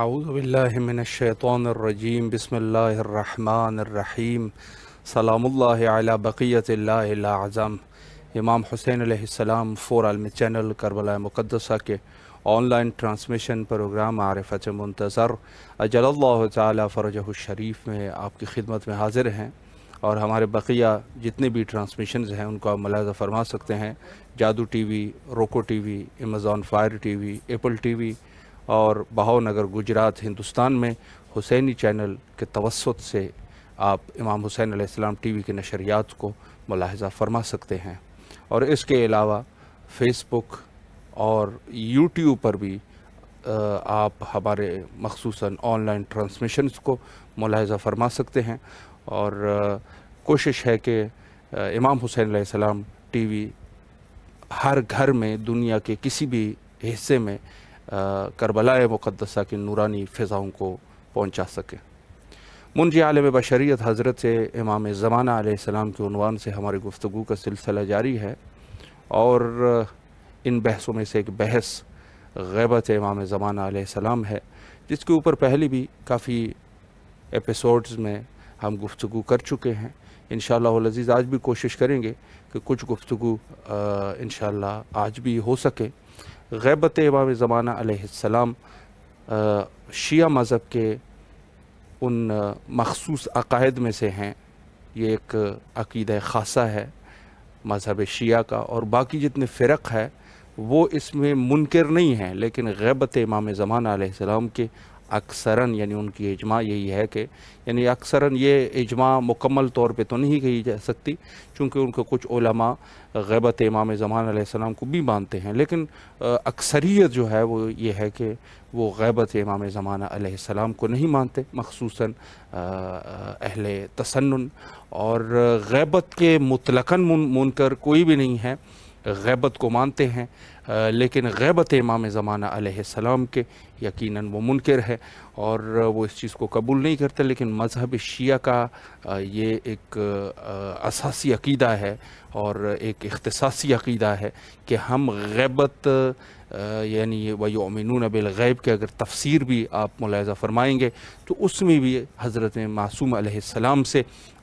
اعوذ باللہ من الشیطان الرجیم بسم اللہ الرحمن الرحیم سلام اللہ علی بقیت اللہ الاعظم۔ امام حسین علیہ السلام 4 عالم چینل کربلا مقدسہ کے آن لائن ٹرانسمیشن پروگرام عارفۃ منتظر اجل اللہ تعالی فرجہ الشریف میں آپ کی خدمت میں حاضر ہیں، اور ہمارے بقیہ جتنے بھی ٹرانسمیشنز ہیں ان کو آپ ملاحظہ فرما سکتے ہیں۔ جادو ٹی وی، روکو T V, Amazon fire T V, apple T V اور بہاؤ نگر گجرات ہندوستان میں حسینی چینل کے توسط سے آپ امام حسین علیہ السلام ٹی وی کے نشریات کو ملاحظہ فرما سکتے ہیں، اور اس کے علاوہ فیس بک اور یوٹیوب پر بھی آپ ہمارے مخصوصاً آن لائن ٹرانسمیشنز کو ملاحظہ فرما سکتے ہیں۔ اور کوشش ہے کہ امام حسین علیہ السلام ٹی وی ہر گھر میں دنیا کے کسی بھی حصے میں کربلا مقدسہ کی نورانی فضاؤں کو پہنچا سکے۔ منجی عالم بشریت حضرت امام زمانہ علیہ السلام کے عنوان سے ہماری گفتگو کا سلسلہ جاری ہے، اور ان بحثوں میں سے ایک بحث غیبت امام زمانہ علیہ السلام ہے، جس کے اوپر پہلے بھی کافی ایپیسوڈز میں ہم گفتگو کر چکے ہیں۔ انشاءاللہ العزیز آج بھی کوشش کریں گے کہ کچھ گفتگو انشاءاللہ آج بھی ہو سکے۔ غیبت امام زمانہ علیہ السلام شیعہ مذہب کے ان مخصوص عقائد میں سے ہیں۔ یہ ایک عقیدہ خاصہ ہے مذہب شیعہ کا، اور باقی جتنے فرق ہے وہ اس میں منکر نہیں ہیں، لیکن غیبت امام زمانہ علیہ السلام کے اکثراً یعنی ان کی اجماع یہی ہے کہ یعنی اکثراً یہ اجماع مکمل طور پہ تو نہیں کہی جا سکتی، چونکہ ان کو کچھ علماء غیبت امام زمانہ علیہ السلام کو بھی مانتے ہیں، لیکن اکثریت جو ہے وہ یہ ہے کہ وہ غیبت امام زمانہ علیہ السلام کو نہیں مانتے، مخصوصاً اہل تسنن۔ اور غیبت کے مطلقاً منکر کوئی بھی نہیں ہے، غیبت کو مانتے ہیں، لیکن غیبت امام زمانہ علیہ السلام کے یقیناً وہ منکر ہے اور وہ اس چیز کو قبول نہیں کرتے۔ لیکن مذہب شیعہ کا یہ ایک اساسی عقیدہ ہے اور ایک اختصاصی عقیدہ ہے کہ ہم غیبت یعنی وَيُؤْمِنُونَ بِالْغَيْبِ کے اگر تفسیر بھی آپ ملاحظہ فرمائیں گے تو اس میں بھی حضرت معصوم علیہ السلام سے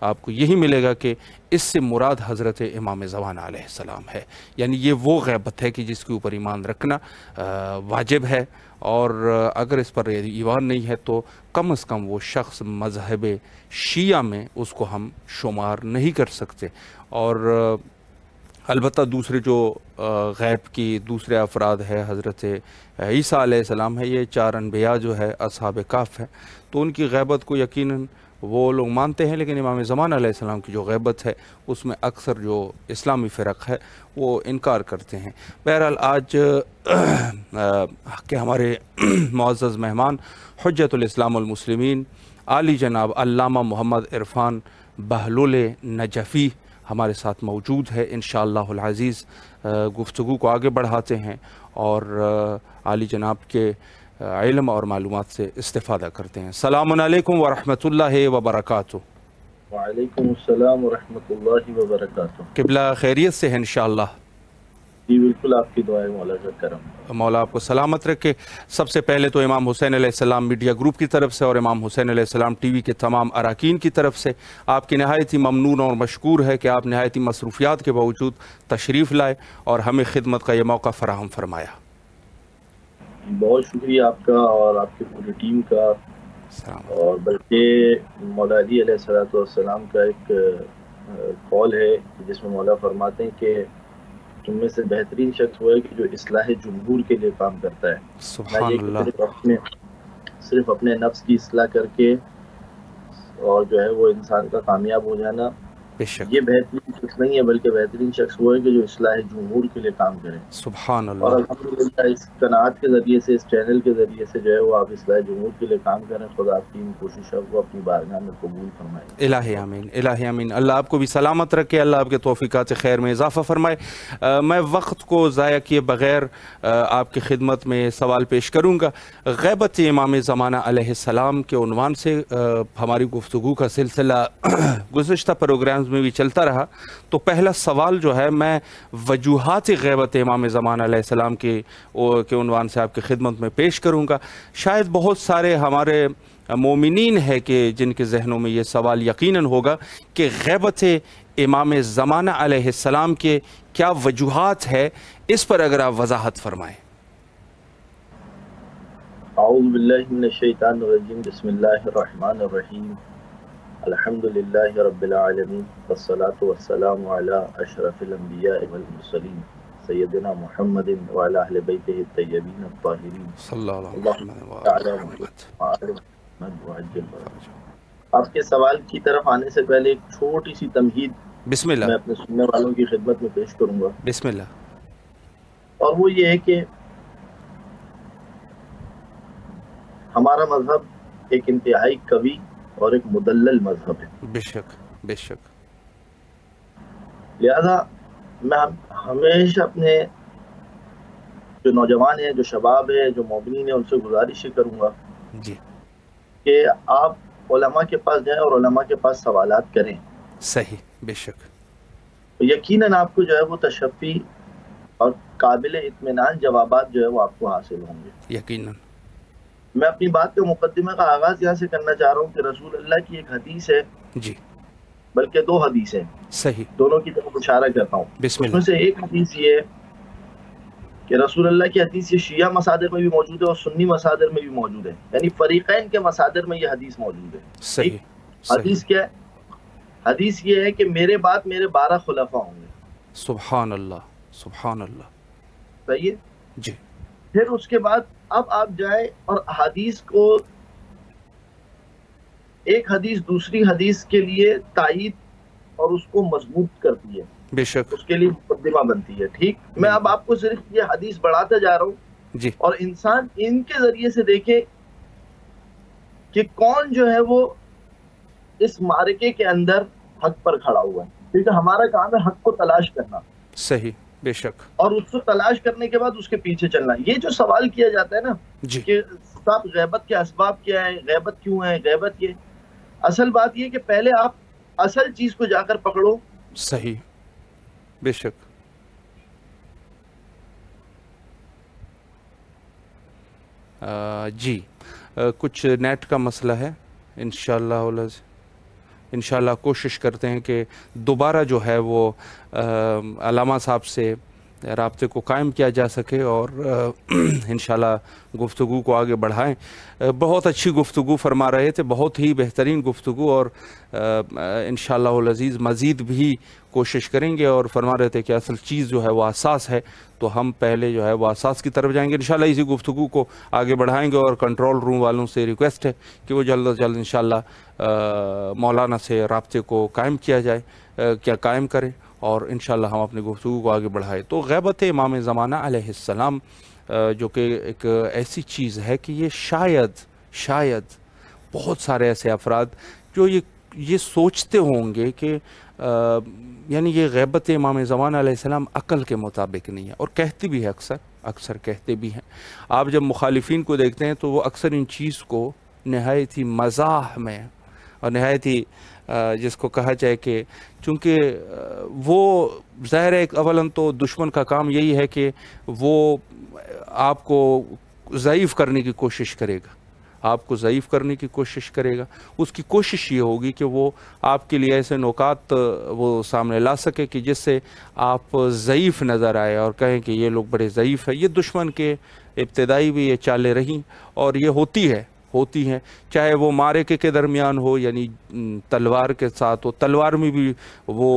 آپ کو یہی ملے گا کہ اس سے مراد حضرت امام زمانہ علیہ السلام ہے، یعنی یہ وہ غیبت ہے کہ جس کے اوپر ایمان رکھنا واجب ہے، اور اگر اس پر ایمان نہیں ہے تو کم از کم وہ شخص مذہب شیعہ میں اس کو ہم شمار نہیں کر سکتے۔ اور البتہ دوسرے جو غیب کی دوسرے افراد ہے، حضرت عیسیٰ علیہ السلام ہے، یہ 4 انبیاء جو ہے اصحاب کہف ہے، تو ان کی غیبت کو یقیناً وہ لوگ مانتے ہیں، لیکن امام زمانہ علیہ السلام کی جو غیبت ہے اس میں اکثر جو اسلامی فرق ہے وہ انکار کرتے ہیں۔ بہرحال آج کہ ہمارے معزز مہمان حجت الاسلام المسلمین عالی جناب علامہ محمد عرفان بہلول نجفی ہمارے ساتھ موجود ہے، انشاءاللہ العزیز گفتگو کو آگے بڑھاتے ہیں اور عالی جناب کے علم اور معلومات سے استفادہ کرتے ہیں۔ السلام علیکم ورحمۃ اللہ وبرکاتہ۔ وعلیکم السلام ورحمۃ اللہ وبرکاتہ۔ قبلہ خیریت سے ہے انشاءاللہ؟ جی بالکل، آپ کی دعائیں مولا کا کرم۔ مولا آپ کو سلامت رکھے۔ سب سے پہلے تو امام حسین علیہ السلام میڈیا گروپ کی طرف سے اور امام حسین علیہ السلام ٹی وی کے تمام اراکین کی طرف سے آپ کی نہایت ہی ممنون اور مشکور ہے کہ آپ نہایت ہی مصروفیات کے باوجود تشریف لائے اور ہمیں خدمت کا یہ موقع فراہم فرمایا۔ بہت شکریہ آپ کا اور آپ کی پوری ٹیم کا، اور بلکہ مولا علی علیہ السلام کا ایک قول ہے جس میں مولا فرماتے ہیں کہ تم میں سے بہترین شخص وہ ہے کہ جو اصلاح جمہور کے لیے کام کرتا ہے، سبحان اللہ۔ صرف اپنے نفس کی اصلاح کر کے اور جو ہے وہ انسان کا کامیاب ہو جانا یہ بہترین شخص نہیں ہے، بلکہ بہترین شخص وہ ہے کہ جو اصلاح جمہور کے لیے کام کرے۔ سبحان اللہ۔ اور الحمدللہ اس قناعت کے ذریعے سے، اس چینل کے ذریعے سے جو ہے وہ آپ اصلاح جمہور کے لیے کام کریں۔ خدا آپ کی ان کوششوں کو اپنی بارگاہ میں قبول فرمائے۔ الہ آمین، الہ آمین۔ اللہ آپ کو بھی سلامت رکھے، اللہ آپ کے توفیقات خیر میں اضافہ فرمائے۔ میں وقت کو ضائع کیے بغیر آپ کی خدمت میں سوال پیش کروں گا۔ غیبت امام زمانہ علیہ السلام کے عنوان سے ہماری گفتگو کا سلسلہ گزشتہ پروگرامز میں بھی چلتا رہا. تو پہلا سوال جو ہے میں وجوہات غیبت امام زمان علیہ السلام کے عنوان سے آپ کی خدمت میں پیش کروں گا. شاید بہت سارے ہمارے مومنین ہے کہ جن کے ذہنوں میں یہ سوال یقیناً ہوگا کہ غیبت امام زمانہ علیہ السلام کے کیا وجوہات ہے، اس پر اگر آپ وضاحت فرمائیں. اعوذ باللہ من الشیطان الرجیم، بسم اللہ الرحمن الرحیم، الحمدللہ رب العالمین، والصلاة والسلام علی اشرف الانبیاء والمرسلین سیدنا محمد وعلی اہل بیتہ الطیبین الطاہرین صلی اللہ علیہ وسلم. آپ کے سوال کی طرف آنے سے پہلے ایک چھوٹی سی تمہید بسم اللہ میں اپنے سننے والوں کی خدمت میں پیش کروں گا. بسم اللہ. اور وہ یہ ہے کہ ہمارا مذہب ایک انتہائی قوی اور ایک مدلل مذہب ہے. بے شک بے شک. لہذا میں ہمیشہ اپنے جو نوجوان ہیں، جو شباب ہے، جو مومنین ہیں، ان سے گزارش کروں گا جی کہ آپ علماء کے پاس جائیں اور علماء کے پاس سوالات کریں. صحیح. بے شک. یقیناً آپ کو جو ہے وہ تشفی اور قابل اطمینان جوابات جو ہے وہ آپ کو حاصل ہوں گے. یقیناً. میں اپنی بات کے مقدمے کا آغاز یہاں سے کرنا چاہ رہا ہوں کہ رسول اللہ کی ایک حدیث ہے، جی بلکہ دو حدیثیں، صحیح. دونوں کی طرف اشارہ کرتا ہوں. بسم اس میں اللہ. سے ایک حدیث یہ ہے کہ رسول اللہ کی حدیث یہ شیعہ مصادر میں بھی موجود ہے اور سنی مصادر میں بھی موجود ہے، یعنی فریقین کے مصادر میں یہ حدیث موجود ہے. صحیح. حدیث کیا ہے؟ حدیث یہ ہے کہ میرے بعد میرے 12 خلفاء ہوں گے. سبحان اللہ سبحان اللہ. صحیح ہے. جی. پھر اس کے بعد اب آپ جائیں اور حدیث کو ایک حدیث دوسری حدیث کے لیے تائید اور اس کو مضبوط کرتی ہے، بے شک. اس کے لیے مقدمہ بنتی ہے. ٹھیک، میں اب آپ کو صرف یہ حدیث بڑھاتا جا رہا ہوں جی. اور انسان ان کے ذریعے سے دیکھے کہ کون جو ہے وہ اس معرکے کے اندر حق پر کھڑا ہوا ہے، کیونکہ ہمارا کام ہے حق کو تلاش کرنا. صحیح. بے شک. اور اس کو تلاش کرنے کے بعد اس کے پیچھے چلنا. یہ جو سوال کیا جاتا ہے نا جی. کہ صاحب غیبت کے اسباب کیا ہے، غیبت کیوں ہے، غیبت یہ، اصل بات یہ کہ پہلے آپ اصل چیز کو جا کر پکڑو. صحیح. بے شک. جی کچھ نیٹ کا مسئلہ ہے، انشاءاللہ کوشش کرتے ہیں کہ دوبارہ جو ہے وہ علامہ صاحب سے رابطے کو قائم کیا جا سکے اور انشاءاللہ گفتگو کو آگے بڑھائیں. بہت اچھی گفتگو فرما رہے تھے، بہت ہی بہترین گفتگو، اور انشاءاللہ العزیز مزید بھی کوشش کریں گے. اور فرما رہے تھے کہ اصل چیز جو ہے وہ اساس ہے، تو ہم پہلے جو ہے وہ اساس کی طرف جائیں گے. انشاءاللہ اسی گفتگو کو آگے بڑھائیں گے، اور کنٹرول روم والوں سے ریکویسٹ ہے کہ وہ جلد از جلد انشاءاللہ مولانا سے رابطے کو قائم کیا جائے، قائم کریں، اور انشاءاللہ ہم اپنے گفتگو کو آگے بڑھائیں. تو غیبت امام زمانہ علیہ السلام جو کہ ایک ایسی چیز ہے کہ یہ شاید بہت سارے ایسے افراد جو یہ سوچتے ہوں گے کہ یعنی یہ غیبت امام زمانہ علیہ السلام عقل کے مطابق نہیں ہے، اور کہتے بھی ہے، اکثر کہتے بھی ہیں. آپ جب مخالفین کو دیکھتے ہیں تو وہ اکثر ان چیز کو نہایت ہی مزاح میں اور نہایت ہی جس کو کہا جائے کہ چونکہ وہ ظاہر ہے اولاً تو دشمن کا کام یہی ہے کہ وہ آپ کو ضعیف کرنے کی کوشش کرے گا، آپ کو ضعیف کرنے کی کوشش کرے گا. اس کی کوشش یہ ہوگی کہ وہ آپ کے لیے ایسے نکات وہ سامنے لا سکے کہ جس سے آپ ضعیف نظر آئے اور کہیں کہ یہ لوگ بڑے ضعیف ہیں. یہ دشمن کے ابتدائی بھی یہ چالیں رہیں اور یہ ہوتی ہیں، چاہے وہ معرکے کے درمیان ہو، یعنی تلوار کے ساتھ ہو. تلوار میں بھی وہ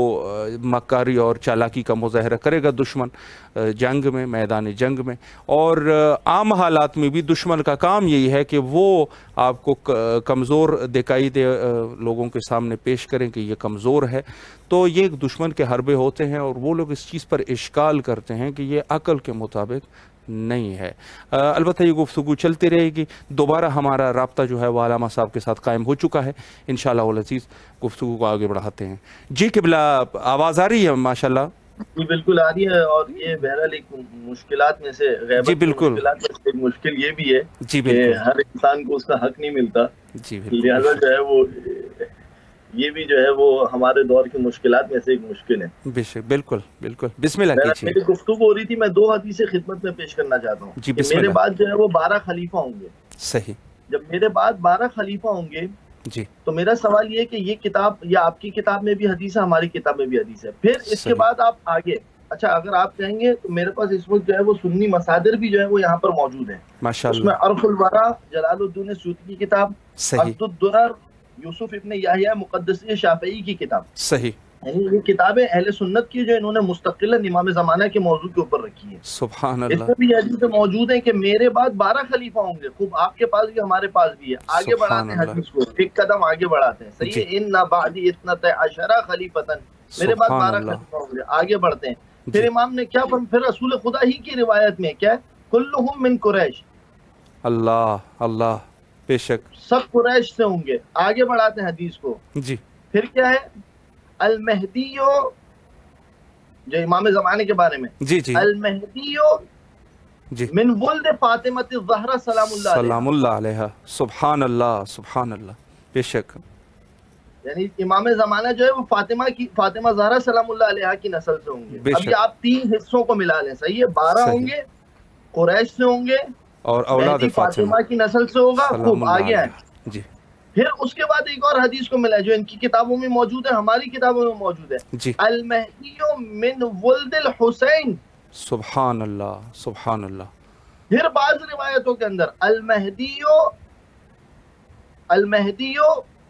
مکاری اور چالاکی کا مظاہرہ کرے گا دشمن جنگ میں، میدان جنگ میں. اور عام حالات میں بھی دشمن کا کام یہی ہے کہ وہ آپ کو کمزور دکھائی دے، لوگوں کے سامنے پیش کریں کہ یہ کمزور ہے. تو یہ دشمن کے حربے ہوتے ہیں، اور وہ لوگ اس چیز پر اشکال کرتے ہیں کہ یہ عقل کے مطابق نہیں ہے. البتہ یہ گفتگو چلتی رہے گی. دوبارہ ہمارا رابطہ جو ہے وہ علامہ صاحب کے ساتھ قائم ہو چکا ہے. انشاءاللہ العزیز گفتگو کو آگے بڑھاتے ہیں. جی قبلہ آواز آ رہی ہے ماشاءاللہ؟ جی بالکل آ رہی ہے. اور یہ بہرحال ایک مشکلات میں سے غیبت جی بالکل مشکلات میں سے ایک مشکل یہ بھی ہے جی کہ بالکل ہر انسان کو اس کا حق نہیں ملتا. جی بالکل. لہٰذا جو ہے وہ یہ بھی جو ہے وہ ہمارے دور کی مشکلات میں سے ایک مشکل ہے. بالکل بالکل. بسم اللہ کیجیے. میری گفتگو ہو رہی تھی، میں 2 حدیثیں خدمت میں پیش کرنا چاہتا ہوں کہ میرے بعد جو ہے وہ 12 خلیفہ ہوں گے. صحیح. جب میرے بعد 12 خلیفہ ہوں گے جی تو میرا سوال یہ ہے کہ یہ کتاب یا آپ کی کتاب میں بھی حدیث ہے، ہماری کتاب میں بھی حدیث ہے، پھر اس کے بعد آپ آگے اچھا اگر آپ کہیں گے تو میرے پاس اس وقت جو ہے وہ سنی مصادر بھی جو ہے وہ یہاں پر موجود ہیں. اس میں عرف الورا جلال الدین سیوطی کی کتاب، عبد الدرر یوسف ابن یحییٰ مقدسی شافعی کی کتاب. صحیح. یعنی یہ کتابیں اہل سنت کی جو انہوں نے مستقلاً امام زمانہ کے موضوع کے اوپر رکھی ہیں. سبحان اللہ. اس میں بھی حدیث موجود ہیں کہ میرے بعد 12 خلیفہ ہوں گے. خوب آپ کے پاس بھی ہمارے پاس بھی ہے. آگے بڑھاتے ہیں حدیث کو، ایک قدم آگے بڑھاتے ہیں. صحیح ہے. ان بعدی اثنتا عشرہ خلیفتاً، میرے بعد 12 خلیفہ ہوں گے. آگے بڑھتے ہیں. پھر امام نے کیا پھر رسول خدا ہی کی روایت میں کیا کلہم من قریش. اللہ اللہ. بے شک سب قریش سے ہوں گے. آگے بڑھاتے ہیں حدیث کو. جی. پھر کیا ہے المہدیو، جو امام زمانے کے بارے میں. جی جی. المہدیو جی من ولد فاطمہ الزہرا سلام اللہ علیہا. سبحان اللہ سبحان اللہ. بے شک. یعنی امام زمانہ جو ہے وہ فاطمہ زہرا سلام اللہ علیہا کی نسل سے ہوں گے. اب یہ آپ 3 حصوں کو ملا لیں. صحیح ہے. 12 ہوں گے، قریش سے ہوں گے، اور اولاد فاطمہ کی نسل سے ہوگا. خوب آگے آئے. جی. پھر اس کے بعد ایک اور حدیث کو ملا جو ان کی کتابوں میں موجود ہے، ہماری کتابوں میں موجود ہے. جی. المہدی من ولد الحسین. سبحان اللہ سبحان اللہ. پھر بعض روایتوں کے اندر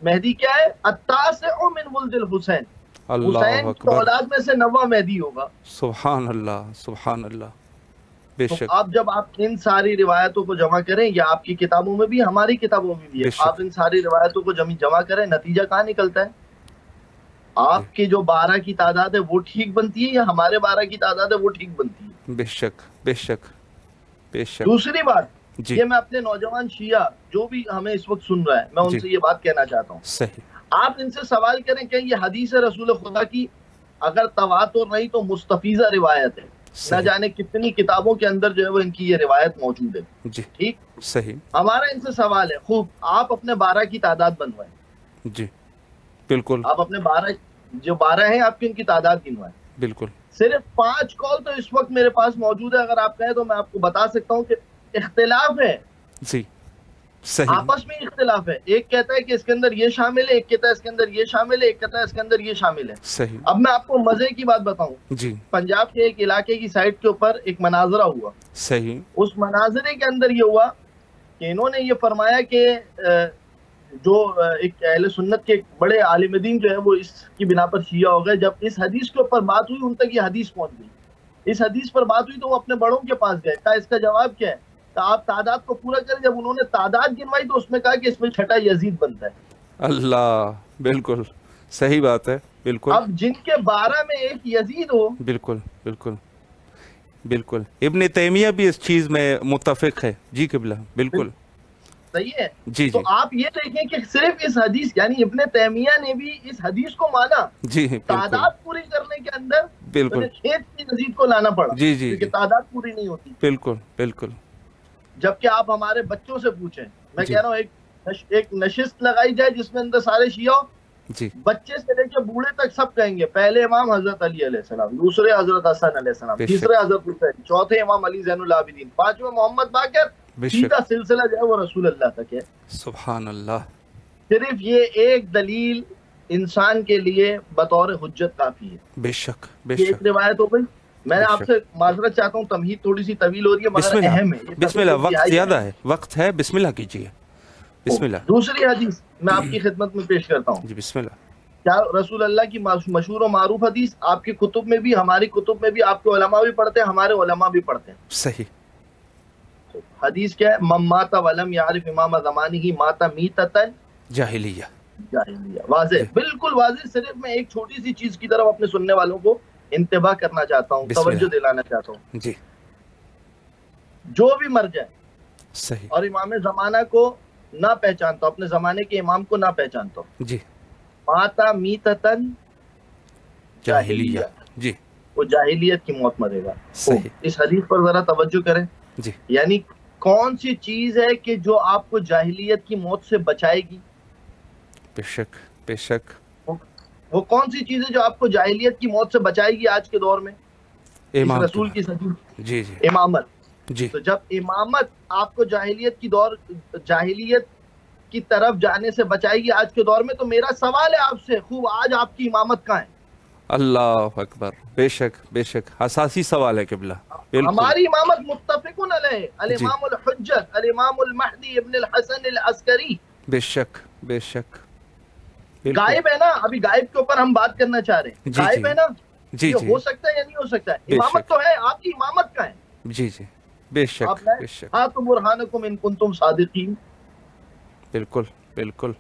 مہدی کیا ہے التاسع من ولد الحسین. حسین کی اولاد میں سے 9واں مہدی ہوگا. سبحان اللہ سبحان اللہ. بے شک. آپ جب آپ ان ساری روایتوں کو جمع کریں، یا آپ کی کتابوں میں بھی ہماری کتابوں میں بھی ہے، آپ ان ساری روایتوں کو جمع کریں، نتیجہ کہاں نکلتا ہے؟ آپ کی جو 12 کی تعداد ہے وہ ٹھیک بنتی ہے یا ہمارے 12 کی تعداد ہے وہ ٹھیک بنتی ہے؟ بے شک بے شک بے شک. دوسری بات یہ میں اپنے نوجوان شیعہ جو بھی ہمیں اس وقت سن رہا ہے، میں ان سے یہ بات کہنا چاہتا ہوں. صحیح. آپ ان سے سوال کریں کہ یہ حدیث رسول خدا کی اگر تواتر نہیں تو مستفیضہ روایت ہے. نہ جانے کتنی کتابوں کے اندر جو ہے وہ ان کی یہ روایت موجود ہے. جی. ٹھیک. صحیح. ہمارا ان سے سوال ہے، خوب آپ اپنے 12 کی تعداد بنوائیں. جی بالکل. آپ اپنے 12 ہیں آپ کی ان کی تعداد گنوائیں. بالکل. صرف 5 قول تو اس وقت میرے پاس موجود ہے. اگر آپ کہیں تو میں آپ کو بتا سکتا ہوں کہ اختلاف ہے. جی صحیح. آپس میں اختلاف ہے. ایک کہتا ہے کہ اس کے اندر یہ شامل ہے، ایک کہتا ہے اس کے اندر یہ شامل ہے، ایک کہتا ہے اس کے اندر یہ شامل ہے. صحیح. اب میں آپ کو مزے کی بات بتاؤں. جی. پنجاب کے ایک علاقے کی سائٹ کے اوپر ایک مناظرہ ہوا. صحیح. اس مناظرے کے اندر یہ ہوا کہ انہوں نے یہ فرمایا کہ جو ایک اہل سنت کے ایک بڑے عالم دین جو ہے وہ اس کی بنا پر شیعہ ہو گئے. جب اس حدیث کے اوپر بات ہوئی ان تک یہ حدیث پہنچ گئی. اس حدیث پر بات ہوئی تو وہ اپنے بڑوں کے پاس گئے. کہا اس کا جواب کیا ہے؟ کہا آپ تعداد کو پورا کریں. جب انہوں نے تعداد گنوائی تو اس میں کہا کہ اس میں چھٹا یزید بنتا ہے. اللہ. بالکل صحیح بات ہے. بالکل. اب جن کے 12 میں ایک یزید ہو. بالکل بالکل بالکل. ابن تیمیہ بھی اس چیز میں متفق ہے. جی قبلہ. بالکل صحیح ہے. جی. تو آپ یہ دیکھیں کہ صرف اس حدیث یعنی ابن تیمیہ نے بھی اس حدیث کو مانا. جی. تعداد پوری کرنے کے اندر بالکل کھیت کی یزید کو لانا پڑا. جی جی. کیونکہ تعداد پوری نہیں ہوتی. بالکل بالکل. جبکہ آپ ہمارے بچوں سے پوچھیں. میں کہہ رہا ہوں ایک نشست لگائی جائے جس میں اندر سارے شیعہ جی بچے سے لے کے بوڑھے تک سب کہیں گے پہلے امام حضرت علی علیہ السلام، دوسرے حضرت حسن علیہ السلام، تیسرے حضرت حسین، چوتھے امام علی زین العابدین، پانچویں محمد باقر، سیدھا سلسلہ جو ہے وہ رسول اللہ تک ہے. سبحان اللہ. صرف یہ ایک دلیل انسان کے لیے بطور حجت کافی ہے. بے شک بے شک. ایک روایت ہو گئی. میں آپ سے معذرت چاہتا ہوں، تمہید تھوڑی سی طویل ہو رہی ہے مگر اہم ہے. بسم اللہ. وقت زیادہ ہے، وقت ہے. بسم اللہ کیجیے. بسم اللہ. دوسری حدیث میں آپ کی خدمت میں پیش کرتا ہوں. جی بسم اللہ. کیا رسول اللہ کی مشہور و معروف حدیث آپ کی کتب میں بھی، ہماری کتب میں بھی، آپ کے علماء بھی پڑھتے ہیں، ہمارے علماء بھی پڑھتے ہیں. صحیح. حدیث کیا ہے؟ من مات ولم یعرف امام زمانہ مات میتۃ جاہلیہ. واضح، بالکل واضح. صرف میں ایک چھوٹی سی چیز کی طرف اپنے سننے والوں کو انتباہ کرنا چاہتا ہوں، توجہ دلانا چاہتا ہوں. جی. جو بھی مر جائے صحیح اور امام زمانہ کو نہ پہچانتا، اپنے زمانے کے امام کو نہ پہچانتا، جی، ماتا میتتن جاہلیہ، جی، وہ جاہلیت کی موت مرے گا. صحیح. اس حدیث پر ذرا توجہ کریں. جی. یعنی کون سی چیز ہے کہ جو آپ کو جاہلیت کی موت سے بچائے گی؟ بے شک بے شک وہ کون سی چیز ہے جو آپ کو جاہلیت کی موت سے بچائے گی آج کے دور میں؟ اس رسول کی صدی، جی جی امامت. جی. تو جب امامت آپ کو جاہلیت کی طرف جانے سے بچائے گی آج کے دور میں، تو میرا سوال ہے آپ سے، خوب آج آپ کی امامت کہاں ہے؟ اللہ اکبر، بے شک بے شک، حساسی سوال ہے قبلہ. ہماری امامت متفقن علیہ، جی. الامام الحجت الامام المہدی ابن الحسن العسکری. بے شک بے شک. غائب ہے نا، ابھی غائب کے اوپر ہم بات کرنا چاہ رہے ہیں. جی غائب جی ہے نا، جی یہ جی ہو سکتا ہے یا نہیں ہو سکتا ہے؟ بے امامت شک. تو ہے، آپ کی امامت کہاں ہے؟ جی جی بے شک آپ لائیں بے شک. ہاتھ برہانکم ان کنتم صادقین. بالکل بالکل.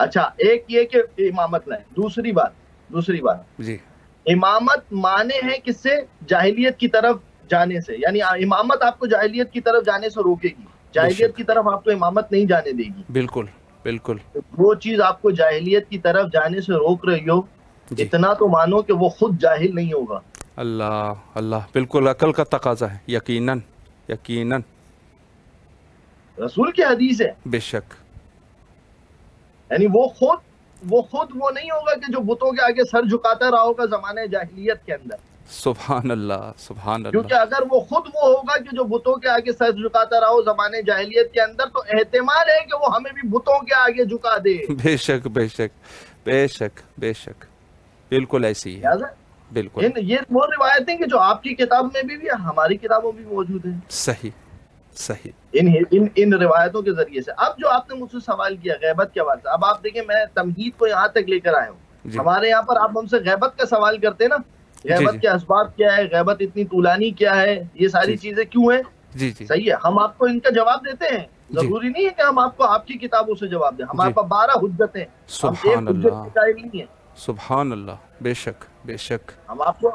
اچھا، ایک یہ کہ امامت لائیں. دوسری بات جی. امامت مانے ہیں کس سے؟ جاہلیت کی طرف جانے سے. یعنی امامت آپ کو جاہلیت کی طرف جانے سے روکے گی، بے جاہلیت شک. کی طرف آپ کو امامت نہیں جانے دے گی. بالکل بالکل. وہ چیز آپ کو جاہلیت کی طرف جانے سے روک رہی ہو، جی. اتنا تو مانو کہ وہ خود جاہل نہیں ہوگا. اللہ اللہ، بالکل عقل کا تقاضا ہے، یقیناً یقیناً. رسول کی حدیث ہے. بے شک. یعنی وہ خود نہیں ہوگا کہ جو بتوں کے آگے سر جھکاتا رہا ہوگا زمانے جاہلیت کے اندر. سبحان اللہ سبحان اللہ. کیونکہ اگر وہ خود وہ ہوگا کہ جو بتوں کے آگے سر جھکاتا رہا ہو زمانے جاہلیت کے اندر، تو احتمال ہے کہ وہ ہمیں بھی بتوں کے آگے جھکا دے. بے شک بے شک بے شک بے شک. بالکل ایسی ہے. بالکل. یہ وہ روایتیں کہ جو آپ کی کتاب میں بھی ہماری کتابوں میں بھی موجود ہیں. صحیح صحیح. ان روایتوں کے ذریعے سے. اب جو آپ نے مجھ سے سوال کیا غیبت کے حوالے سے، اب آپ دیکھیں میں تمہید کو یہاں تک لے کر آیا ہوں. جی. ہمارے یہاں پر آپ ہم سے غیبت کا سوال کرتے نا، غیبت کے اسباب کیا ہے، غیبت اتنی طولانی کیا ہے، یہ ساری چیزیں کیوں ہیں. جی جی. صحیح ہے، ہم آپ کو ان کا جواب دیتے ہیں. ضروری نہیں ہے کہ ہم آپ کو آپ کی کتابوں سے جواب دیں. ہمارے پاس 12 حجتیں ہیں، ہم ایک حجت کے قائل نہیں ہیں. سبحان اللہ. بے شک بے شک. ہم آپ کو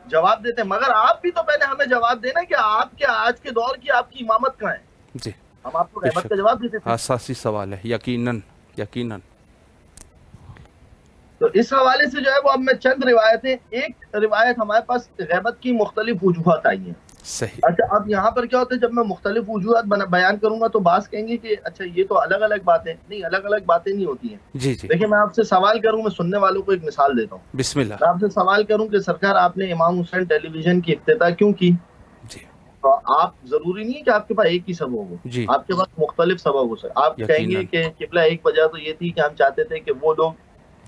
جواب دیتے ہیں، مگر آپ بھی تو پہلے ہمیں جواب دینا کہ آپ کے آج کے دور کی آپ کی امامت کہاں ہے. جی. ہم آپ کو غیبت کا جواب دیتے تھے. اساسی سوال ہے، یقیناً یقیناً. تو اس حوالے سے جو ہے وہ اب میں چند روایتیں، ایک روایت ہمارے پاس غیبت کی مختلف وجوہات آئی ہیں. صحیح. اچھا، اب یہاں پر کیا ہوتا ہے، جب میں مختلف وجوہات بیان کروں گا تو بعض کہیں گے کہ اچھا یہ تو الگ الگ باتیں. نہیں، الگ الگ باتیں نہیں ہوتی ہیں. جی جی. دیکھیں میں آپ سے سوال کروں، میں سننے والوں کو ایک مثال دیتا ہوں. بسم اللہ. میں آپ سے سوال کروں کہ سرکار آپ نے امام حسین ٹیلی ویژن کی افتتاح کیوں کی؟ جی. تو آپ ضروری نہیں ہے کہ آپ کے پاس ایک ہی سبب ہو. جی. آپ کے پاس مختلف سبب ہو سکتے. آپ کہیں گے کہ قبلہ ایک وجہ تو یہ تھی کہ ہم چاہتے تھے کہ وہ لوگ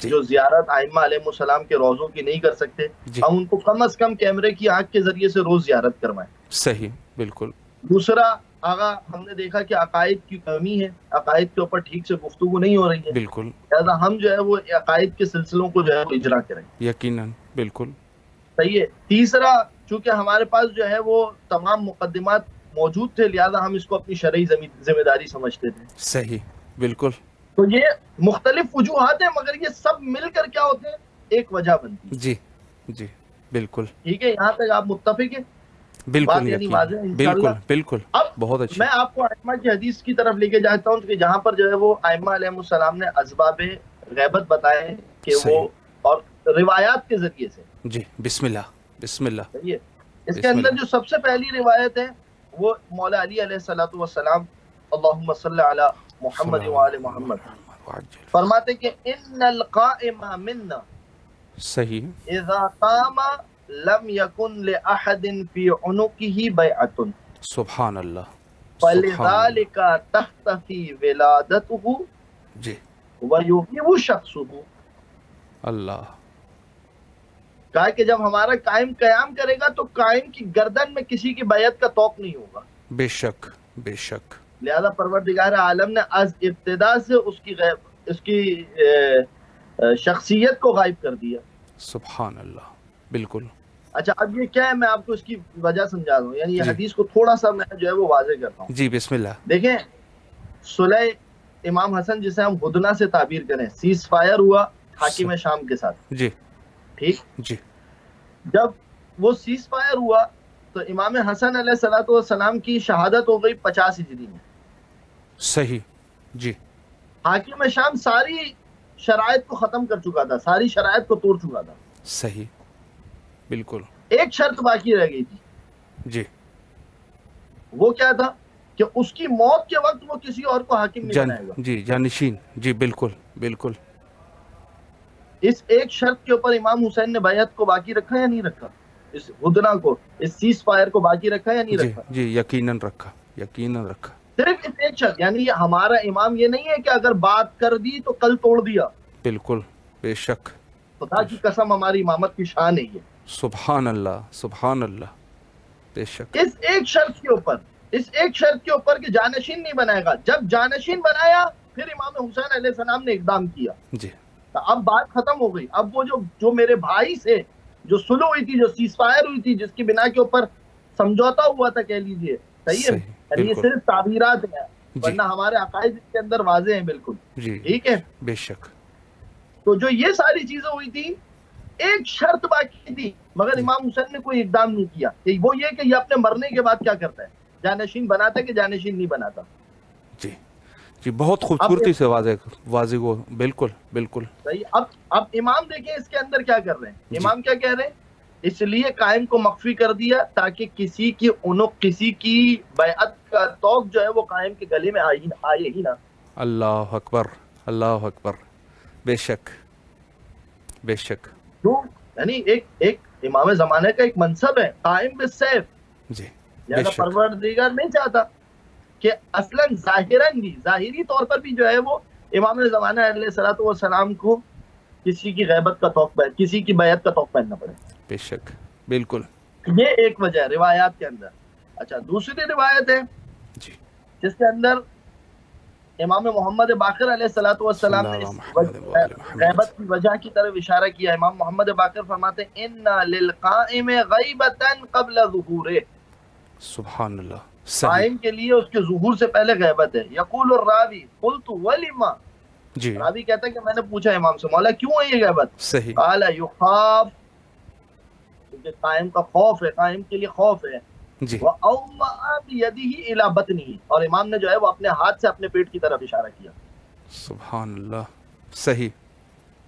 جو زیارت ائمہ علیہ السلام کے روضوں کی نہیں کر سکتے، ہم ان کو کم از کم کیمرے کی آنکھ کے ذریعے سے روز زیارت کروائیں. صحیح بالکل. دوسرا، آگا ہم نے دیکھا کہ عقائد کی کمی ہے، عقائد کے اوپر ٹھیک سے گفتگو نہیں ہو رہی ہے. بالکل. لہٰذا ہم جو ہے وہ عقائد کے سلسلوں کو جو ہے وہ اجرا کریں. یقیناً بالکل. صحیح ہے. تیسرا، چونکہ ہمارے پاس جو ہے وہ تمام مقدمات موجود تھے، لہذا ہم اس کو اپنی شرعی ذمہ داری سمجھتے تھے. صحیح بالکل. تو یہ مختلف وجوہات ہیں، مگر یہ سب مل کر کیا ہوتے ہیں، ایک وجہ بنتی ہے. جی جی بالکل. ٹھیک ہے، یہاں تک آپ متفق ہیں؟ بالکل یعنی واضح ہے بالکل بالکل. اب بہت اچھا. میں آپ کو ائمہ کی حدیث کی طرف لے کے جاتا ہوں کہ جہاں پر جو ہے وہ ائمہ علیہ السلام نے اسباب غیبت بتائے ہیں کہ وہ، اور روایات کے ذریعے سے. جی. بسم اللہ بسم اللہ. صحیح ہے. اس کے اندر جو سب سے پہلی روایت ہے وہ مولا علی علیہ الصلوۃ والسلام، اللہم صلی علی محمد وآل محمد، فرماتے کہ ان القائم منا صحیح اذا قام لم يكن لأحد في عنقه بیعۃ. سبحان اللہ. فلذلك تختفي ولادته جی. ويغيب شخصه. اللہ. کہا کہ جب ہمارا قائم قیام کرے گا تو قائم کی گردن میں کسی کی بیعت کا توق نہیں ہوگا. بے شک بے شک. لہذا پروردگار عالم نے از ابتدا سے اس کی شخصیت کو غائب کر دیا. سبحان اللہ. بالکل. اچھا، اب یہ کیا ہے، میں آپ کو اس کی وجہ سمجھا دوں. یعنی یہ حدیث کو تھوڑا سا میں جو ہے وہ واضح کرتا ہوں. جی. بسم اللہ. دیکھیں، صلح امام حسن جسے ہم ہدنہ سے تعبیر کریں، سیز فائر ہوا حاکم شام کے ساتھ. جی. ٹھیک. جی. جب وہ سیز فائر ہوا تو امام حسن علیہ الصلوۃ والسلام کی شہادت ہو گئی 50 ہجری میں. صحیح. جی. حاکم شام ساری شرائط کو ختم کر چکا تھا، ساری شرائط کو توڑ چکا تھا. صحیح بالکل. ایک شرط باقی رہ گئی تھی. جی. وہ کیا تھا کہ اس کی موت کے وقت وہ کسی اور کو حاکم نہیں بنائے گا. جی. جانشین. جی. بالکل بالکل. اس ایک شرط کے اوپر امام حسین نے بیعت کو باقی رکھا یا نہیں رکھا؟ اس ہدنہ کو، اس سیز فائر کو باقی رکھا یا نہیں رکھا؟ جی یقیناً رکھا، یقیناً رکھا. صرف اس ایک شرط، یعنی ہمارا امام یہ نہیں ہے کہ اگر بات کر دی تو کل توڑ دیا. بالکل بے شک. خدا کی قسم ہماری امامت کی شان ہے یہ. سبحان اللہ، سبحان اللہ، بے شک. اس ایک شرط کے اوپر کہ جانشین نہیں بنائے گا. جب جانشین بنایا پھر امام حسین علیہ السلام نے اقدام کیا. جی تو اب بات ختم ہو گئی. اب وہ جو میرے بھائی سے جو سلو ہوئی تھی، جو سیز فائر ہوئی تھی، جس کی بنا کے اوپر سمجھوتا ہوا تھا کہہ لیجئے، صحیح ہے، یعنی یہ صرف تعبیرات ہیں، ورنہ ہمارے عقائد اس کے اندر واضح ہیں بالکل. جی ٹھیک ہے، بے شک. تو جو یہ ساری چیزیں ہوئی تھی، ایک شرط باقی تھی مگر امام حسین نے کوئی اقدام نہیں کیا. کہ وہ یہ کہ یہ اپنے مرنے کے بعد کیا کرتا ہے، جانشین بناتا ہے کہ جانشین نہیں بناتا. جی جی بہت خوبصورتی سے واضح کو. بالکل بالکل صحیح. اب امام دیکھیں اس کے اندر کیا کر رہے ہیں. امام کیا کہہ رہے ہیں، اس لیے قائم کو مخفی کر دیا تاکہ کسی کی عنق، کسی کی بیعت کا توق جو ہے وہ قائم کے گلے میں آئے ہی نہ. اللہ اکبر، اللہ اکبر، بے شک بے شک. یعنی ایک امام زمانے کا ایک منصب ہے، قائم بالسیف. جی لہذا پروردگار نہیں چاہتا کہ اصلاً ظاہراً بھی، ظاہری طور پر بھی جو ہے وہ امام زمانہ علیہ الصلوۃ والسلام کو کسی کی غیبت کا توق، کسی کی بیعت کا توق پہننا پڑے. بے شک بالکل. یہ ایک وجہ ہے روایات کے اندر. اچھا، دوسری روایت ہے جی جس کے اندر امام محمد باقر علیہ الصلوۃ والسلام نے غیبت کی وجہ کی طرف اشارہ کیا. امام محمد باقر فرماتے ہیں ان للقائم غیبتا قبل ظہورہ. سبحان اللہ. قائم کے لیے اس کے ظہور سے پہلے غیبت ہے. یقول الراوی قلت ولما. جی راوی کہتا ہے کہ میں نے پوچھا امام سے، مولا کیوں ہے یہ غیبت؟ صحیح. قال یخاف، کیونکہ قائم کا خوف ہے، قائم کے لیے خوف ہے. جی وَأَوْمَأَ بِيَدِهِ إِلَى بَطْنِهِ، اور امام نے جو ہے وہ اپنے ہاتھ سے اپنے پیٹ کی طرف اشارہ کیا. سبحان اللہ. صحیح.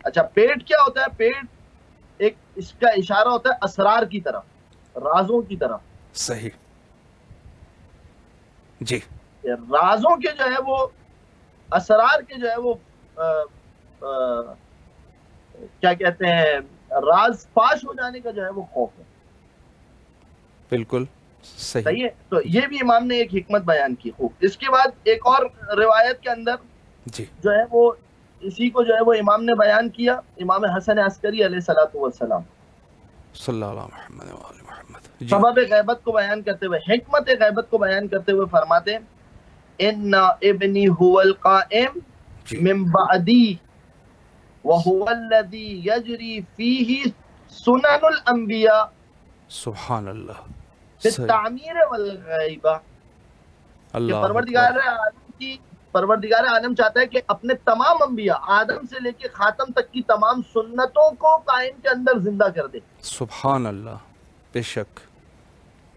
اچھا، پیٹ کیا ہوتا ہے؟ پیٹ ایک اس کا اشارہ ہوتا ہے اسرار کی طرف، رازوں کی طرف. صحیح. جی رازوں کے جو ہے وہ، اسرار کے جو ہے وہ کیا کہتے ہیں، راز فاش ہو جانے کا جو ہے وہ خوف ہے. بالکل صحیح ہے. تو یہ بھی امام نے ایک حکمت بیان کی. خوب. اس کے بعد ایک اور روایت کے اندر جی جو ہے وہ اسی کو جو ہے وہ امام نے بیان کیا. امام حسن عسکری علیہ الصلوۃ والسلام صلی اللہ علیہ محمد وآل محمد. سبب غیبت کو بیان کرتے ہوئے، حکمت غیبت کو بیان کرتے ہوئے فرماتے ہیں ان ابنی هو القائم من بعدی وهو الذی یجری فیہ سنن الانبیاء. سبحان اللہ. تعمیر والغیبہ. اللہ پروردگار عالم چاہتا ہے کہ اپنے تمام انبیاء، آدم سے لے کے خاتم تک کی تمام سنتوں کو قائم کے اندر زندہ کر دے. سبحان اللہ. بے شک.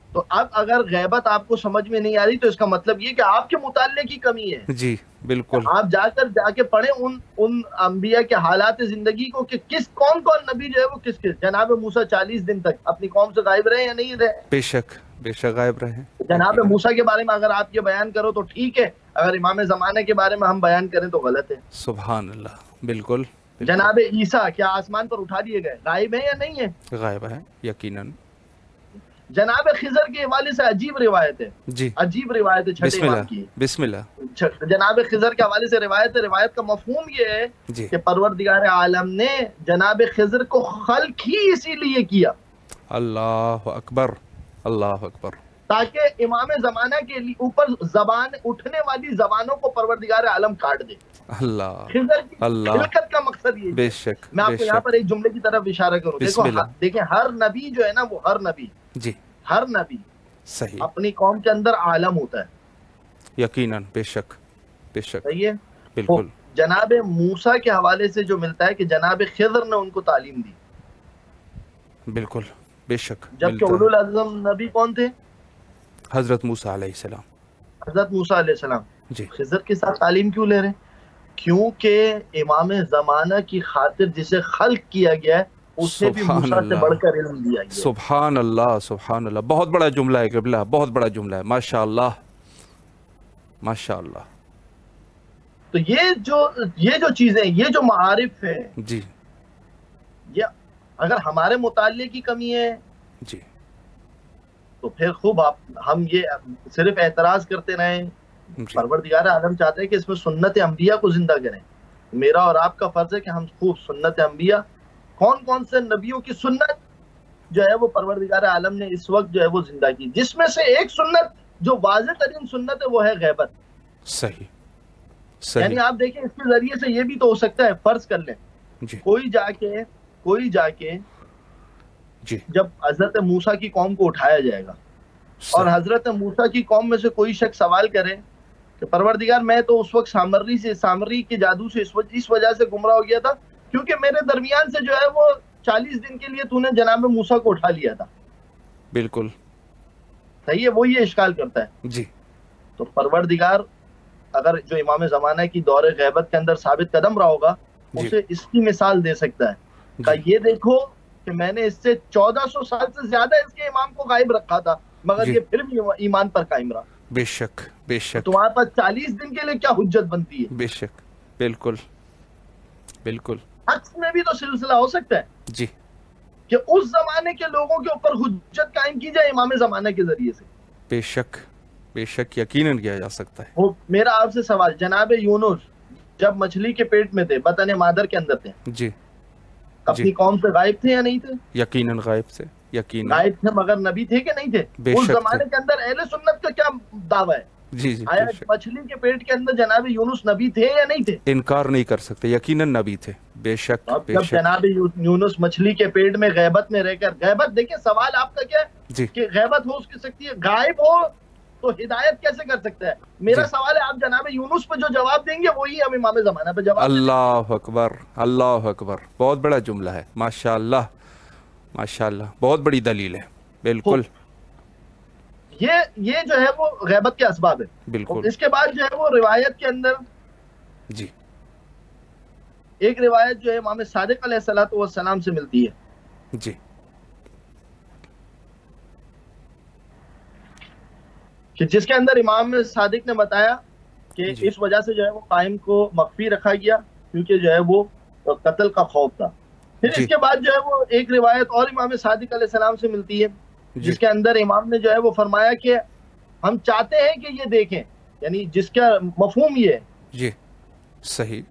تو اب اگر غیبت آپ کو سمجھ میں نہیں آ رہی تو اس کا مطلب یہ کہ آپ کے مطالعے کی کمی ہے. جی بالکل. آپ جا کے پڑھیں ان انبیاء کے حالات زندگی کو کہ کون نبی جو ہے وہ کس جناب موسیٰ 40 دن تک اپنی قوم سے غائب رہے یا نہیں رہے. بے شک بے شک غائب رہے. جناب موسیٰ کے بارے میں اگر آپ یہ بیان کرو تو ٹھیک ہے، اگر امام زمانے کے بارے میں ہم بیان کریں تو غلط ہے. سبحان اللہ. بالکل. جناب عیسیٰ کیا آسمان پر اٹھا دیے گئے، غائب ہیں یا نہیں ہیں؟ غائب ہے یقیناً. جناب خضر کے حوالے سے عجیب روایت ہے. جی عجیب روایت ہے چھٹے امام کی. بسم اللہ. جناب خضر کے حوالے سے روایت ہے. روایت کا مفہوم یہ ہے کہ پروردگار عالم نے جناب خضر کو خلق ہی اسی لیے کیا. اللہ اکبر، اللہ اکبر. تاکہ امام زمانہ کے لیے اوپر زبان اٹھنے والی زبانوں کو پروردگار عالم کاٹ دے. اللہ خضر کی اللہ خلقت کا مقصد یہ. بے شک. میں آپ کو یہاں پر ایک جملے کی طرف اشارہ کروں. دیکھیں ہر نبی جو ہے نا، وہ ہر نبی، جی ہر نبی صحیح اپنی قوم کے اندر عالم ہوتا ہے. یقیناً. بے شک بے شک. صحیح ہے. بالکل. جناب موسیٰ کے حوالے سے جو ملتا ہے کہ جناب خضر نے ان کو تعلیم دی. بالکل بے شک. جبکہ اولو العزم نبی کون تھے؟ حضرت موسیٰ علیہ السلام. حضرت موسیٰ علیہ السلام. جی خضر کے ساتھ تعلیم کیوں لے رہے ہیں؟ کیونکہ امام زمانہ کی خاطر جسے خلق کیا گیا ہے اسے بھی موسیٰ سے بڑھ کر علم دیا گیا. سبحان اللہ، سبحان اللہ. بہت بڑا جملہ ہے قبلہ، بہت بڑا جملہ ہے. ماشاء اللہ ماشاء اللہ. تو یہ جو چیزیں، یہ جو معارف ہے، جی یہ اگر ہمارے مطالعے کی کمی ہے جی تو پھر خوب ہم یہ صرف اعتراض کرتے رہیں. پروردگار عالم چاہتے ہیں کہ اس میں سنت انبیاء کو زندہ کریں. میرا اور آپ کا فرض ہے کہ ہم خوب سنت انبیاء، کون کون سے نبیوں کی سنت جو ہے وہ پروردگار عالم نے اس وقت جو ہے وہ زندہ کی، جس میں سے ایک سنت جو واضح ترین سنت ہے وہ ہے غیبت. صحیح یعنی آپ دیکھیں اس کے ذریعے سے یہ بھی تو ہو سکتا ہے، فرض کر لیں جی کوئی جا کے جی جب حضرت موسیٰ کی قوم کو اٹھایا جائے گا اور حضرت موسیٰ کی قوم میں سے کوئی شخص سوال کرے کہ پروردگار میں تو اس وقت سامری کے جادو سے اس وجہ سے گمراہ ہو گیا تھا کیونکہ میرے درمیان سے جو ہے وہ 40 دن کے لیے تو نے جناب موسیٰ کو اٹھا لیا تھا. بالکل صحیح ہے، وہ یہ اشکال کرتا ہے. جی تو پروردگار اگر جو امام زمانہ کی دور غیبت کے اندر ثابت قدم رہا ہوگا اسے اس کی مثال دے سکتا ہے کہ یہ دیکھو کہ میں نے اس سے 1400 سال سے زیادہ اس کے امام کو غائب رکھا تھا مگر یہ پھر بھی ایمان پر قائم رہا. بے شک بے شک. تمہارے پاس 40 دن کے لیے کیا حجت بنتی ہے؟ بے شک بالکل بالکل. عکس میں بھی تو سلسلہ ہو سکتا ہے جی کہ اس زمانے کے لوگوں کے اوپر حجت قائم کی جائے امام زمانہ کے ذریعے سے. بے شک بے شک یقیناً کیا جا سکتا ہے. میرا آپ سے سوال، جناب یونس جب مچھلی کے پیٹ میں تھے، بطن مادر کے اندر تھے، جی اپنی قوم سے غائب تھے یا نہیں تھے؟ یقیناً غائب سے، یقیناً غائب تھے مگر نبی تھے کہ نہیں تھے؟ اس زمانے کے اندر اہل سنت کا کیا دعویٰ ہے؟ جی جی آیا مچھلی کے پیٹ کے اندر جناب یونس نبی تھے یا نہیں تھے؟ انکار نہیں کر سکتے، یقیناً نبی تھے. بے شک بے جب شک. جناب یونس مچھلی کے پیٹ میں غیبت میں رہ کر، غیبت دیکھیں سوال آپ کا کیا ہے جی کہ غیبت ہو سکتی ہے، غائب ہو تو ہدایت کیسے کر سکتا ہے؟ میرا سوال ہے آپ جناب یونس پہ جو جواب دیں گے وہی ہم امام زمانہ پہ جواب دیں گے. اللہ اکبر اللہ اکبر. بہت بڑا جملہ ہے، ماشاءاللہ ماشاءاللہ، بہت بڑی دلیل ہے. بالکل یہ جو ہے وہ غیبت کے اسباب ہے. بالکل. اس کے بعد جو ہے وہ روایت کے اندر جی ایک روایت جو ہے امام صادق علیہ السلام سے ملتی ہے. جی کہ جس کے اندر امام صادق نے بتایا کہ اس وجہ سے جو ہے وہ قائم کو مخفی رکھا گیا کیونکہ جو ہے وہ قتل کا خوف تھا. پھر اس کے بعد جو ہے وہ ایک روایت اور امام صادق علیہ السلام سے ملتی ہے جس کے اندر امام نے جو ہے وہ فرمایا کہ ہم چاہتے ہیں کہ یہ دیکھیں، یعنی جس کا مفہوم یہ ہے جی صحیح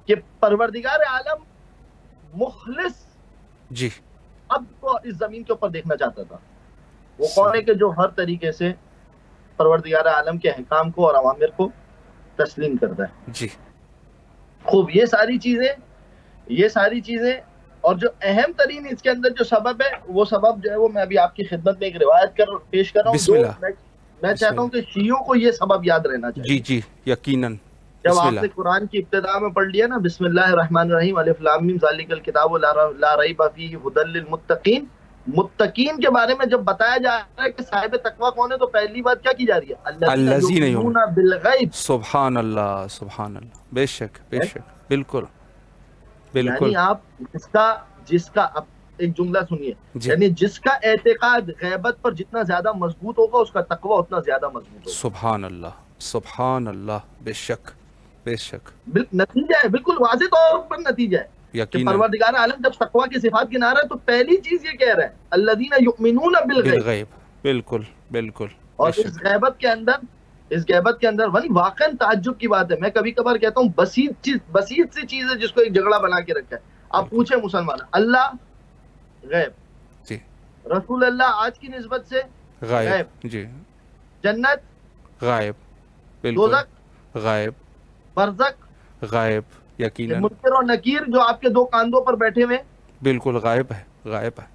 کہ پروردگار عالم مخلص جی اب کو اس زمین کے اوپر دیکھنا چاہتا تھا. وہ کون ہے کہ جو ہر طریقے سے پروردگار عالم کے احکام کو اور اوامر کو تسلیم کرتا ہے. جی خوب یہ ساری چیزیں اور جو اہم ترین اس کے اندر جو سبب ہے وہ سبب جو ہے وہ میں ابھی آپ کی خدمت میں ایک روایت پیش کر رہا ہوں. میں چاہتا ہوں کہ شیعوں کو یہ سبب یاد رہنا چاہیے. جی جی یقیناً. جب آپ نے قرآن کی ابتدا میں پڑھ لیا نا بسم اللہ الرحمن الرحیم الف لام میم ذالک الکتاب لا ریب فیہ ھدی للمتقین، متقین کے بارے میں جب بتایا جا رہا ہے کہ صاحب تقویٰ کون ہے تو پہلی بات کیا کی جا رہی ہے؟ الذین یؤمنون بالغیب. سبحان اللہ سبحان اللہ. بے شک بے شک. بالکل بالکل. یعنی آپ جس کا اب ایک جملہ سنیے، یعنی جس کا اعتقاد غیبت پر جتنا زیادہ مضبوط ہوگا اس کا تقویٰ اتنا زیادہ مضبوط ہوگا. سبحان اللہ سبحان اللہ. بے شک بے شک. نتیجہ ہے، بالکل واضح طور پر نتیجہ ہے کہ پروردگار عالم جب تقویٰ کی صفات گنا رہا ہے تو پہلی چیز یہ کہہ رہا ہے الذین یؤمنون بالغیب. بالکل بالکل. اور اس غیبت کے اندر واقعاً تعجب کی بات ہے. میں کبھی کبھار کہتا ہوں بسیط سی چیز ہے جس کو ایک جھگڑا بنا کے رکھا ہے. آپ پوچھیں مسلمان، اللہ غیب، جی رسول اللہ آج کی نسبت سے غائب، جی جنت غائب، بالکل غائب، برزخ غائب، یقیناً منکر اور نکیر جو آپ کے دو کاندھوں پر بیٹھے ہوئے بالکل غائب ہے، غائب ہے.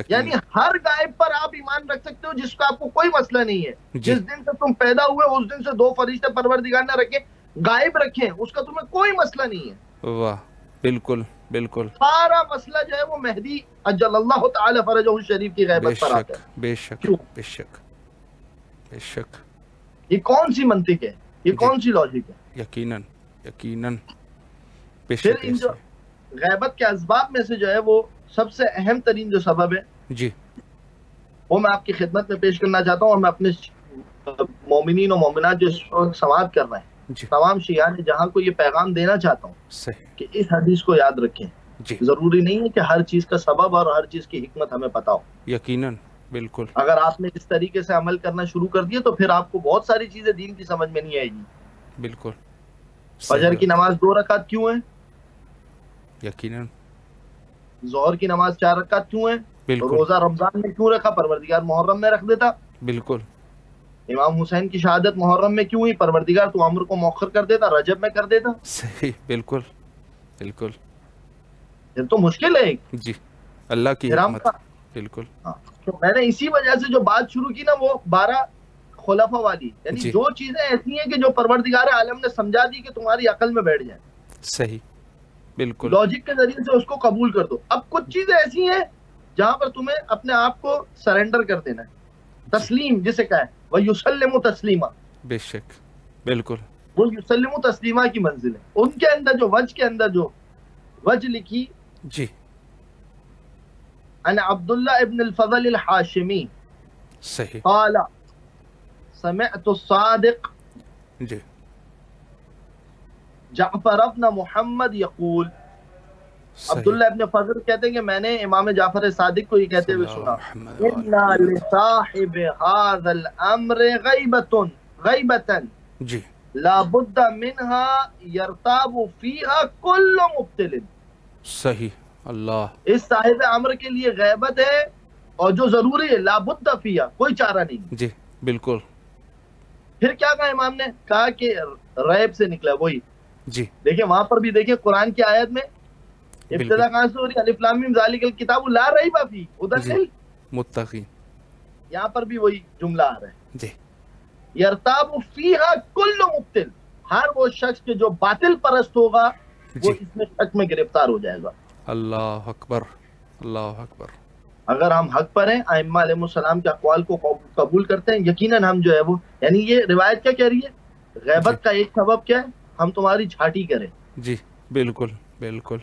یعنی ہر غائب پر آپ ایمان رکھ سکتے ہو جس کا آپ کو کوئی مسئلہ نہیں ہے. جس دن سے تم پیدا ہوئے اس دن سے دو فرشتے پروردگار نے رکھے غائب رکھیں، اس کا تمہیں کوئی مسئلہ نہیں ہے. واہ بالکل بالکل. سارا مسئلہ جو ہے وہ مہدی اجل اللہ تعالی فرجہ الشریف کی غیبت پر آتا ہے. بے شک بے شک بے شک. یہ کون سی منطق ہے، یہ کون سی لاجک ہے؟ یقیناً یقیناً. پھر ان جو غیبت کے اسباب میں سے جو ہے وہ سب سے اہم ترین جو سبب ہے جی وہ میں آپ کی خدمت میں پیش کرنا چاہتا ہوں اور میں اپنے مومنین و مومنات جو سماعت کر رہے ہیں تمام شیعان جہاں کو یہ پیغام دینا چاہتا ہوں کہ اس حدیث کو یاد رکھیں جی ضروری نہیں ہے کہ ہر چیز کا سبب اور ہر چیز کی حکمت ہمیں پتا ہو. یقیناً بالکل. اگر آپ نے اس طریقے سے عمل کرنا شروع کر دیا تو پھر آپ کو بہت ساری چیزیں دین کی سمجھ میں نہیں آئے گی. بالکل فجر کی نماز 2 رکعت کیوں ہے؟ یقیناً. ظہر کی نماز 4 رکعت کیوں ہے؟ بالکل روزہ رمضان میں کیوں رکھا؟ پروردگار محرم میں رکھ دیتا. بالکل امام حسین کی شہادت محرم میں کیوں ہوئی؟ پروردگار تو عمر کو مؤخر کر دیتا، رجب میں کر دیتا. صحیح. بالکل بالکل. پھر تو مشکل ہے. جی اللہ کی حکمت. بالکل. تو میں نے اسی وجہ سے جو بات شروع کی نا وہ 12 خلفاء والی، یعنی جی. جو چیزیں ایسی ہیں کہ جو پروردگار عالم نے سمجھا دی کہ تمہاری عقل میں بیٹھ جائیں، صحیح. بالکل. لاجک کے ذریعے سے اس کو قبول کر دو. اب کچھ چیزیں ایسی ہیں جہاں پر تمہیں اپنے آپ کو سرنڈر کر دینا ہے. تسلیم جسے کہا ہے، وَيُسَلِّمُ تسلیمہ. بے شک. بالکل. وہ یسلم تسلیمہ کی منزل ہے. ان کے اندر جو وجہ کے اندر جو وجہ لکھی جی. ان عبداللہ ابن الفضل الحاشمی صحیح. قال سمعت الصادق جی. جعفر ابن محمد یقول. عبداللہ ابن فضل کہتے ہیں کہ میں نے امام جعفر صادق کو یہ کہتے ہوئے سنا، اِنَّا لِصَاحِبِ هَذَا الْأَمْرِ غَيْبَةً جی. لا بد منها يرتاب فيها كل مبتل. صحیح. اللہ. اس صاحب امر کے لیے غیبت ہے اور جو ضروری ہے، لا بد فيها، کوئی چارہ نہیں. جی. بالکل. پھر کیا کہا امام نے؟ کہا کہ ریب سے نکلا وہی. جی. دیکھیں وہاں پر بھی دیکھیں قرآن کی آیت میں ابتدا کہاں سے ہو رہی ہے؟ الف لام میم ذالک الکتاب لا ریب فیہ ھدی للمتقین. یہاں پر بھی وہی جملہ آ رہا ہے. جی. یرتاب فیہا کل مبتل، ہر وہ شخص کے جو باطل پرست ہوگا وہ اس میں شک میں گرفتار ہو جائے گا. اللہ اکبر. اللہ اکبر. اگر ہم حق پر ہیں، ائمہ علیہ السلام کے اقوال کو قبول کرتے ہیں، یقیناً ہم جو ہے وہ، یعنی یہ روایت کیا کہہ رہی ہے؟ غیبت کا ایک سبب کیا ہے؟ ہم تمہاری جھاٹی کریں. جی. بالکل بالکل.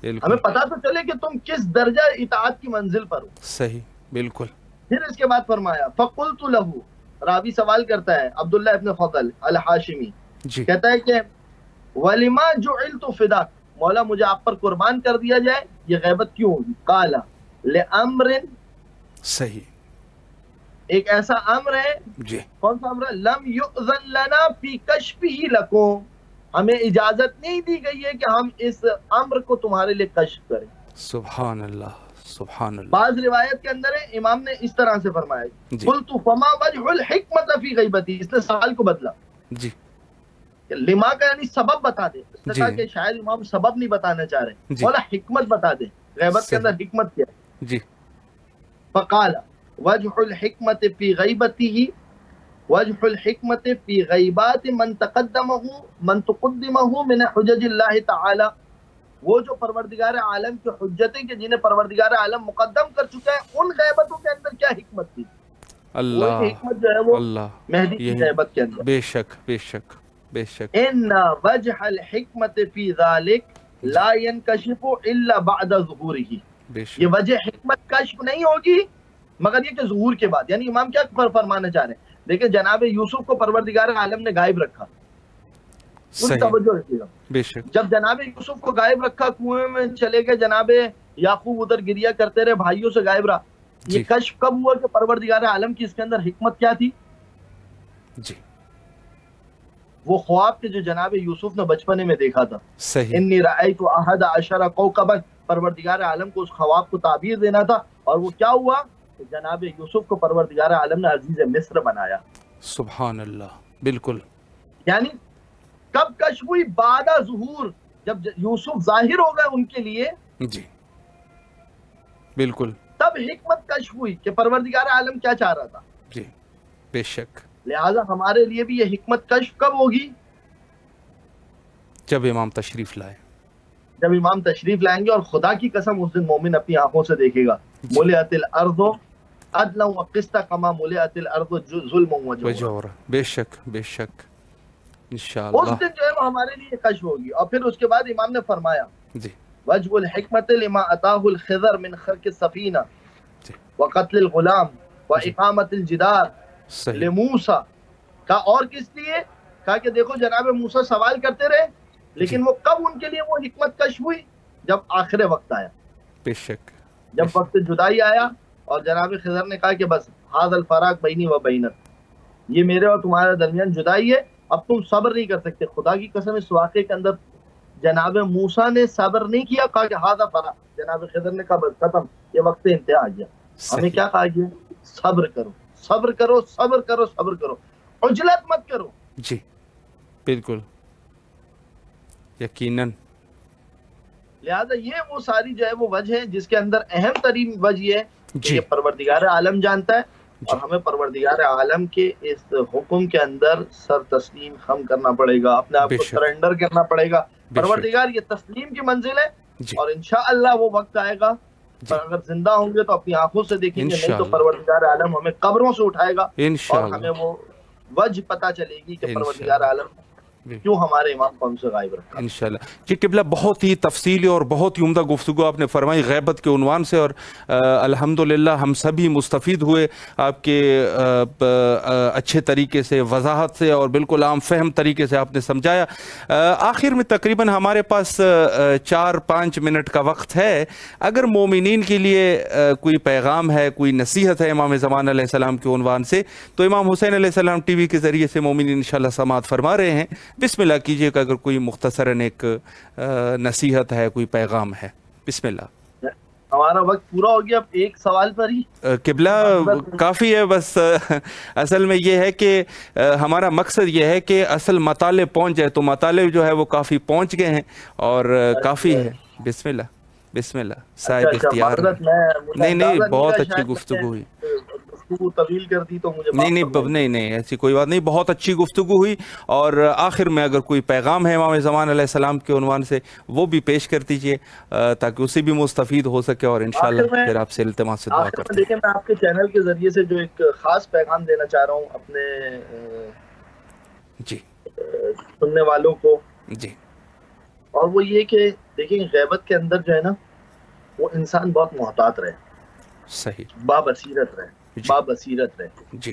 ہمیں پتا تو چلے کہ تم کس درجہ اطاعت کی منزل پر ہو. صحیح. بالکل. پھر اس کے بعد فرمایا فقلت له، راوی سوال کرتا ہے عبداللہ ابن فضل الحاشمی، جی. کہتا ہے کہ وَلِمَا جُعِلْتُ فِدَاكَ، مولا مجھے آپ پر قربان کر دیا جائے، یہ غیبت کیوں ہوگی؟ قال لِأَمْرٍ، صحیح. ایک ایسا امر ہے. جی. کون سا امر ہے؟ لم یؤذن لنا فی کشفہ لکم، ہمیں اجازت نہیں دی گئی ہے کہ ہم اس امر کو تمہارے لیے کشف کریں. سبحان اللہ. سبحان اللہ. بعض روایت کے اندر ہے امام نے اس طرح سے فرمایا قلت فما وجہ الحکمت فی غیبتی، اس نے سوال کو بدلا. جی. لما کا یعنی سبب بتا دے. اس نے کہا کہ شاید امام سبب نہیں بتانا چاہ رہے، بولا حکمت بتا دے، غیبت کے اندر حکمت کیا ہے. جی. فقال وجہ الحکمت فی غیبتہ، وجہ الحکمت فی غیبات من تقدمہ من حجج اللہ تعالی، وہ جو پروردگار عالم کی حجتیں کہ جنہیں پروردگار عالم مقدم کر چکا ہے، ان غیبتوں کے اندر کیا حکمت تھی؟ اللہ. حکمت جو ہے وہ مہدی کی غیبت کے اندر. بے شک بے شک بے شک. ان وجہ الحکمت فی ذالک لا ينکشف الا بعد ظہورہ، یہ وجہ حکمت کشف نہیں ہوگی مگر یہ کہ ظہور کے بعد. یعنی امام کیا فرمانا چاہ رہے ہیں؟ دیکھیں جناب یوسف کو پروردگار عالم نے غائب رکھا. توجہ رکھیے گا. بے شک. جب جناب یوسف کو غائب رکھا، کنویں میں چلے گئے، جناب یعقوب ادھر گریا کرتے رہے، بھائیوں سے غائب رہا. یہ کشف کب ہوا کہ پروردگار عالم کی اس کے اندر حکمت کیا تھی؟ جی. وہ خواب کے جو جناب یوسف نے بچپنے میں دیکھا تھا، صحیح. انی رأیت احد عشر کوکبا، پروردگار عالم کو اس خواب کو تعبیر دینا تھا. اور وہ کیا ہوا کہ جناب یوسف کو پروردگار عالم نے عزیز مصر بنایا. سبحان اللہ. بالکل. یعنی کب کشف ہوئی؟ بعد ظہور، جب یوسف ظاہر ہو گئے ان کے لیے. جی. بالکل. تب حکمت کشف ہوئی کہ پروردگار عالم کیا چاہ رہا تھا. جی. بے شک. لہٰذا ہمارے لیے بھی یہ حکمت کشف کب ہوگی؟ جب امام تشریف لائے. جب امام تشریف لائیں گے، اور خدا کی قسم اس دن مومن اپنی آنکھوں سے دیکھے گا. ملئت الارض عدلا وقسطا کما ملئت الارض ظلم وجورا. بے شک بے شک. انشاءاللہ اس دن جو ہے وہ ہمارے لیے کشف ہوگی. اور پھر اس کے بعد امام نے فرمایا جی. وجہ الحکمت لما اتاہ الخضر من خرق السفینہ وقتل الغلام واقامت الجدار لموسیٰ، کہا اور کس لیے؟ کہا کہ دیکھو جناب موسیٰ سوال کرتے رہے، لیکن وہ کب ان کے لیے وہ حکمت کشف ہوئی جب آخر وقت آیا، بے شک، جب وقت جدائی آیا اور جناب خضر نے کہا کہ بس ھذا الفراق بینی و بینک، یہ میرے اور تمہارے درمیان جدائی ہے، اب تم صبر نہیں کر سکتے. خدا کی قسم اس واقعے کے اندر جناب موسیٰ نے صبر نہیں کیا، کہا کہ ھذا فراق. جناب خضر نے کہا بس ختم، یہ وقت انتہا آ گیا. ہمیں کیا کہا گیا؟ صبر کرو، صبر کرو، صبر کرو، صبر کرو، عجلت مت کرو. جی بالکل، یقیناً. لہذا یہ وہ ساری جو ہے وہ وجہ ہے جس کے اندر اہم ترین وجہ یہ ہے کہ یہ پروردگار عالم جانتا ہے، اور ہمیں پروردگار عالم کے اس حکم کے اندر سر تسلیم خم کرنا پڑے گا، اپنے آپ کو سرنڈر کرنا پڑے گا. پروردگار یہ تسلیم کی منزل ہے، اور انشاءاللہ وہ وقت آئے گا. پر اگر زندہ ہوں گے تو اپنی آنکھوں سے دیکھیں گے، نہیں تو پروردگار عالم ہمیں قبروں سے اٹھائے گا، اور ہمیں وہ وجہ پتہ چلے گی کہ پروردگار عالم کیوں ہمارے امام کو ہم سے غائب رکھا. انشاءاللہ. جی قبلہ، بہت ہی تفصیلی اور بہت ہی عمدہ گفتگو آپ نے فرمائی غیبت کے عنوان سے، اور الحمدللہ ہم سبھی مستفید ہوئے آپ کے اچھے طریقے سے، وضاحت سے، اور بالکل عام فہم طریقے سے آپ نے سمجھایا. آخر میں تقریباً ہمارے پاس 4-5 منٹ کا وقت ہے. اگر مومنین کے لیے کوئی پیغام ہے، کوئی نصیحت ہے امام زمان علیہ السلام کے عنوان سے، تو امام حسین علیہ السلام ٹی وی کے ذریعے سے مومنین انشاءاللہ سماعت فرما رہے ہیں. بسم اللہ کیجئے کہ اگر کوئی مختصراً ایک نصیحت ہے، کوئی پیغام ہے. بسم اللہ. ہمارا وقت پورا ہو گیا، اب ایک سوال پر ہی. قبلہ کافی ہے، بس اصل میں یہ ہے کہ ہمارا مقصد یہ ہے کہ اصل مطالب پہنچ جائے، تو مطالب جو ہے وہ کافی پہنچ گئے ہیں اور کافی ہے. بسم اللہ، بسم اللہ. صاحب اختیار. نہیں، بہت اچھی گفتگو ہوئی. طویل کر دی تو مجھے نہیں ایسی کوئی بات نہیں. بہت اچھی گفتگو ہوئی، اور آخر میں اگر کوئی پیغام ہے امام زمان علیہ السلام کے عنوان سے وہ بھی پیش کر دیجئے تاکہ اسے بھی مستفید ہو سکے، اور انشاءاللہ پھر آپ سے التماس سے دعا کرتے ہیں. دیکھیں، میں آپ کے چینل کے ذریعے سے جو ایک خاص پیغام دینا چاہ رہا ہوں اپنے جی سننے والوں کو، جی، اور وہ یہ کہ دیکھیں غیبت کے اندر جو ہے نا وہ انسان بہت محتاط رہے، صحیح، بابصیرت رہے، بابصیرت رہے. جی.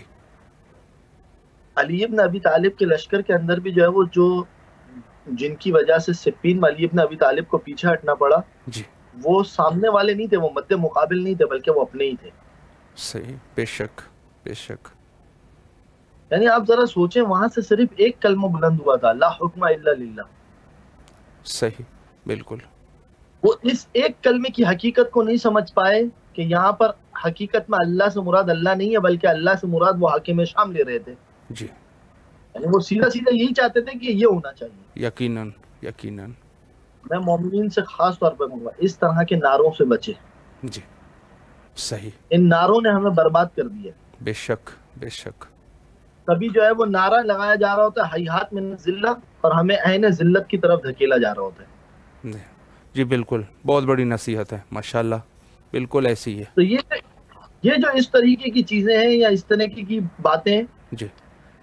علی ابن ابی طالب کے لشکر کے اندر بھی جو ہے وہ جن کی وجہ سے صفین میں علی ابن ابی طالب کو پیچھے ہٹنا پڑا، جی، وہ سامنے والے نہیں تھے، وہ مد مقابل نہیں تھے، بلکہ وہ اپنے ہی تھے. صحیح، بے شک، بے شک. یعنی آپ ذرا سوچیں، وہاں سے صرف ایک کلمہ بلند ہوا تھا، لا حکم الا للہ. صحیح، بالکل. وہ اس ایک کلمے کی حقیقت کو نہیں سمجھ پائے کہ یہاں پر حقیقت میں اللہ سے مراد اللہ نہیں ہے، بلکہ اللہ سے مراد وہ حاکم شام لے رہے تھے. جی. یعنی وہ سیدھا سیدھا یہی چاہتے تھے کہ یہ ہونا چاہیے. یقیناً، یقیناً. میں مومنین سے خاص طور پر کہوں گا اس طرح کے نعروں سے بچے. جی، صحیح. ان نعروں نے ہمیں برباد کر دیا. بے شک، بے شک. کبھی جو ہے وہ نعرہ لگایا جا رہا ہوتا ہے ہیہات من ذلہ، اور ہمیں عین ذلت کی طرف دھکیلا جا رہا ہوتا ہے. جی بالکل، بہت بڑی نصیحت ہے، ماشاءاللہ، بالکل ایسی ہے. تو یہ جو اس طریقے کی چیزیں ہیں یا اس طرح کی باتیں، جی،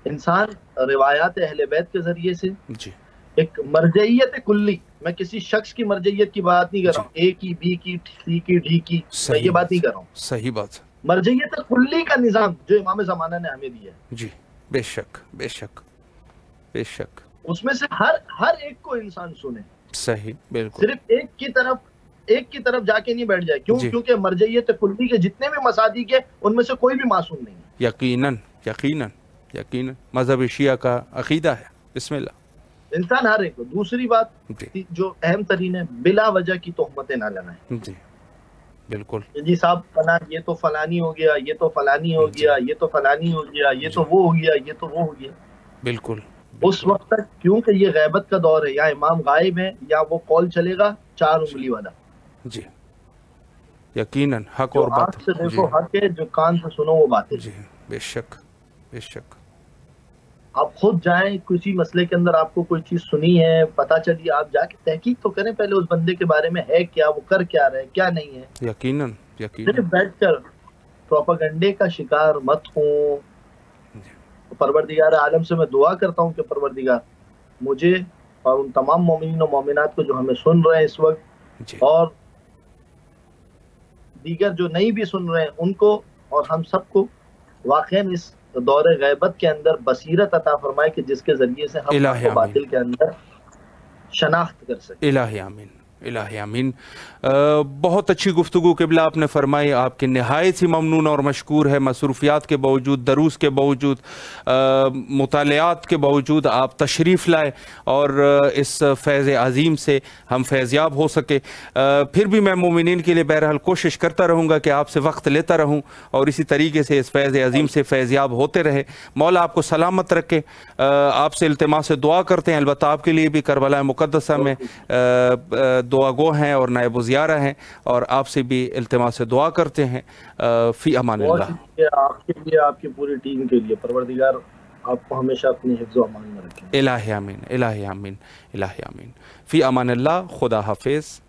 انسان روایات اہل بیت کے ذریعے سے جی، ایک مرجعیت کلی، میں کسی شخص کی مرجعیت کی بات نہیں کر رہا ہوں، اے کی، بی کی، سی کی، ڈی کی، میں یہ بات نہیں کر رہا ہوں. صحیح بات. مرجعیت کلی کا نظام جو امام زمانہ نے ہمیں دیا ہے. جی، بے شک، بے شک، بے شک. اس میں سے ہر ایک کو انسان سنے. صحیح، بالکل. صرف ایک کی طرف جا کے نہیں بیٹھ جائے. کیوں؟ کیونکہ مرجعیت کلی کے جتنے بھی مصادیق ہیں ان میں سے کوئی بھی معصوم نہیں ہے. یقیناً، یقیناً، یقیناً. مذہب شیعہ کا عقیدہ ہے. بسم اللہ. انسان ہر ایک کو. دوسری بات جو اہم ترین ہے، بلا وجہ کی تہمتیں نہ لگائیں. جی بالکل. جی صاحب فلاں یہ تو فلانی ہو گیا، یہ تو فلانی ہو گیا، یہ تو فلانی ہو گیا، یہ تو وہ ہو گیا، یہ تو وہ ہو گیا. بالکل. اس وقت تک کیونکہ یہ غیبت کا دور ہے، یا امام غائب ہے یا وہ قول چلے گا 4 انگلی والا. جی یقیناً، حق اور بات. سے دیکھو حق ہے، جو کان سے سنو وہ باتیں. جی بے شک، بے شک. آپ خود جائیں، کسی مسئلے کے اندر آپ کو کوئی چیز سنی ہے، پتہ چلی، آپ جا کے تحقیق تو کریں پہلے اس بندے کے بارے میں، ہے کیا، وہ کر کیا رہے، کیا نہیں ہے. یقیناً، یقیناً. صرف بیٹھ کر پروپیگنڈے کا شکار مت ہوں. پروردگار عالم سے میں دعا کرتا ہوں کہ پروردگار مجھے اور ان تمام مومنین و مومنات کو جو ہمیں سن رہے ہیں اس وقت، اور دیگر جو نہیں بھی سن رہے ہیں ان کو اور ہم سب کو واقعاً اس دور غیبت کے اندر بصیرت عطا فرمائے کہ جس کے ذریعے سے ہم باطل کے اندر شناخت کر سکیں. الہی آمین، الہی آمین۔ بہت اچھی گفتگو قبلہ آپ نے فرمائی، آپ کی نہایت ہی ممنون اور مشکور ہے۔ مصروفیات کے باوجود، دروس کے باوجود، مطالعات کے باوجود آپ تشریف لائے اور اس فیض عظیم سے ہم فیضیاب ہو سکے۔ پھر بھی میں مومنین کے لیے بہرحال کوشش کرتا رہوں گا کہ آپ سے وقت لیتا رہوں اور اسی طریقے سے اس فیض عظیم سے فیضیاب ہوتے رہے۔ مولا آپ کو سلامت رکھے۔ آپ سے التماس دعا کرتے ہیں، البتہ آپ کے لیے بھی کربلا مقدسہ میں دعا گو ہیں اور نائب وزیارہ ہیں، اور آپ سے بھی التماس دعا کرتے ہیں۔ فی امان اللہ۔ آپ کے لیے، آپ کی پوری ٹیم کے لیے پروردگار آپ کو ہمیشہ اپنی حفظ و امان میں رکھے۔ الہی آمین، الہی آمین، الہی آمین۔ فی امان اللہ۔ خدا حافظ،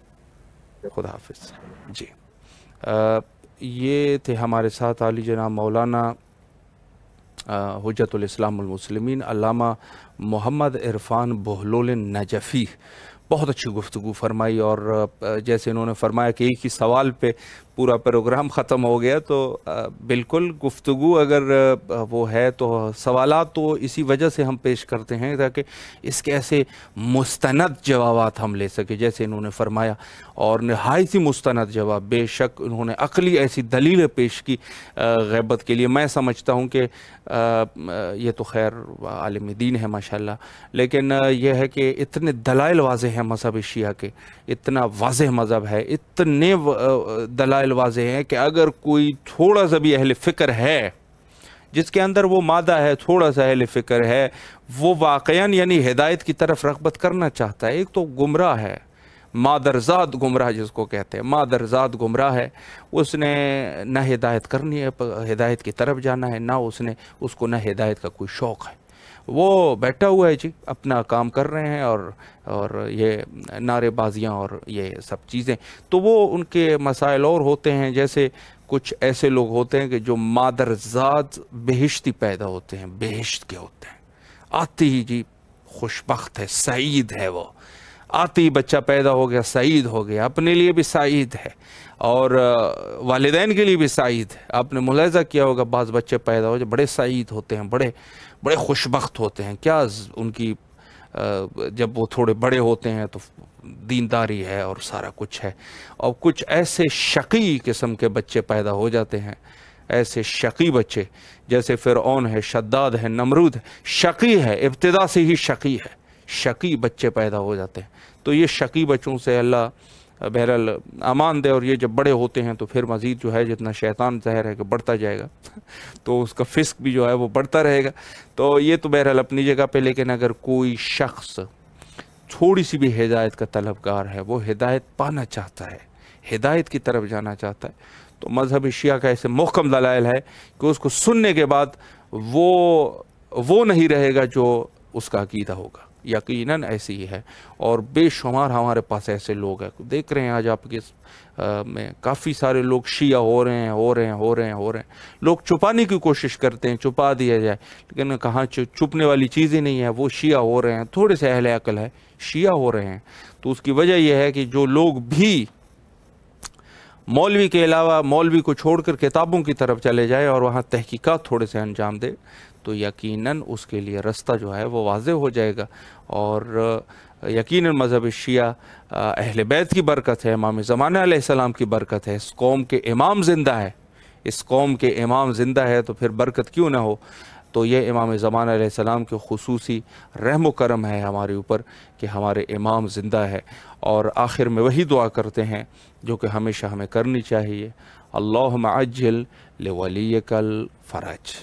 خدا حافظ۔ جی یہ تھے ہمارے ساتھ عالی جناب مولانا حجت الاسلام المسلمین علامہ محمد عرفان بہلول نجفی۔ بہت اچھی گفتگو فرمائی، اور جیسے انہوں نے فرمایا کہ ایک ہی سوال پہ پورا پروگرام ختم ہو گیا، تو بالکل گفتگو اگر وہ ہے تو سوالات تو اسی وجہ سے ہم پیش کرتے ہیں تاکہ اس کے ایسے مستند جوابات ہم لے سکیں جیسے انہوں نے فرمایا، اور نہایت ہی مستند جواب۔ بے شک انہوں نے عقلی ایسی دلیل پیش کی غیبت کے لیے۔ میں سمجھتا ہوں کہ یہ تو خیر عالم دین ہے ماشاءاللہ، لیکن یہ ہے کہ اتنے دلائل واضح ہیں مذہب شیعہ کے، اتنا واضح مذہب ہے، اتنے دلائل واضح ہیں کہ اگر کوئی تھوڑا سا بھی اہل فکر ہے، جس کے اندر وہ مادہ ہے، تھوڑا سا اہل فکر ہے، وہ واقعاً یعنی ہدایت کی طرف رغبت کرنا چاہتا ہے۔ ایک تو گمراہ ہے، مادرزاد گمراہ جس کو کہتے ہیں، مادرزاد گمراہ ہے، اس نے نہ ہدایت کرنی ہے، ہدایت کی طرف جانا ہے، نہ اس کو نہ ہدایت کا کوئی شوق ہے۔ وہ بیٹھا ہوا ہے جی، اپنا کام کر رہے ہیں اور یہ نعرے بازیاں اور یہ سب چیزیں، تو وہ ان کے مسائل اور ہوتے ہیں۔ جیسے کچھ ایسے لوگ ہوتے ہیں کہ جو مادرزاد بہشتی پیدا ہوتے ہیں، بہشت کے ہوتے ہیں، آتی ہی جی خوشبخت ہے، سعید ہے، وہ آتی ہی بچہ پیدا ہو گیا، سعید ہو گیا، اپنے لیے بھی سعید ہے اور والدین کے لیے بھی سعید ہے۔ آپ نے ملاحظہ کیا ہوگا بعض بچے پیدا ہو جو بڑے سعید ہوتے ہیں، بڑے خوشبخت ہوتے ہیں، کیا ان کی جب وہ تھوڑے بڑے ہوتے ہیں تو دینداری ہے اور سارا کچھ ہے۔ اور کچھ ایسے شقی قسم کے بچے پیدا ہو جاتے ہیں، ایسے شقی بچے جیسے فرعون ہے، شداد ہے، نمرود ہے، شقی ہے، ابتدا سے ہی شقی ہے، شقی بچے پیدا ہو جاتے ہیں۔ تو یہ شقی بچوں سے اللہ بہرحال امان دے، اور یہ جب بڑے ہوتے ہیں تو پھر مزید جو ہے جتنا شیطان ظاہر ہے کہ بڑھتا جائے گا تو اس کا فسق بھی جو ہے وہ بڑھتا رہے گا۔ تو یہ تو بہرحال اپنی جگہ پہ، لیکن اگر کوئی شخص تھوڑی سی بھی ہدایت کا طلبگار ہے، وہ ہدایت پانا چاہتا ہے، ہدایت کی طرف جانا چاہتا ہے، تو مذہب شیعہ کا ایسے محکم دلائل ہے کہ اس کو سننے کے بعد وہ نہیں رہے گا جو اس کا عقیدہ ہوگا۔ یقیناً ایسی ہی ہے، اور بے شمار ہمارے پاس ایسے لوگ ہیں، دیکھ رہے ہیں آج آپ کے میں کافی سارے لوگ شیعہ ہو رہے ہیں۔ لوگ چھپانے کی کوشش کرتے ہیں، چھپا دیا جائے، لیکن کہاں چھپنے والی چیزیں نہیں ہے، وہ شیعہ ہو رہے ہیں، تھوڑے سے اہل عقل ہے، شیعہ ہو رہے ہیں۔ تو اس کی وجہ یہ ہے کہ جو لوگ بھی مولوی کے علاوہ، مولوی کو چھوڑ کر کتابوں کی طرف چلے جائے اور وہاں تحقیقات تھوڑے سے انجام دے، تو یقیناً اس کے لیے رستہ جو ہے وہ واضح ہو جائے گا۔ اور یقیناً مذہب شیعہ اہل بیت کی برکت ہے، امام زمانہ علیہ السلام کی برکت ہے، اس قوم کے امام زندہ ہے، اس قوم کے امام زندہ ہے تو پھر برکت کیوں نہ ہو۔ تو یہ امام زمانہ علیہ السلام کے خصوصی رحم و کرم ہے ہمارے اوپر کہ ہمارے امام زندہ ہے، اور آخر میں وہی دعا کرتے ہیں جو کہ ہمیشہ ہمیں کرنی چاہیے، اللہم عجل لولیک الفرج۔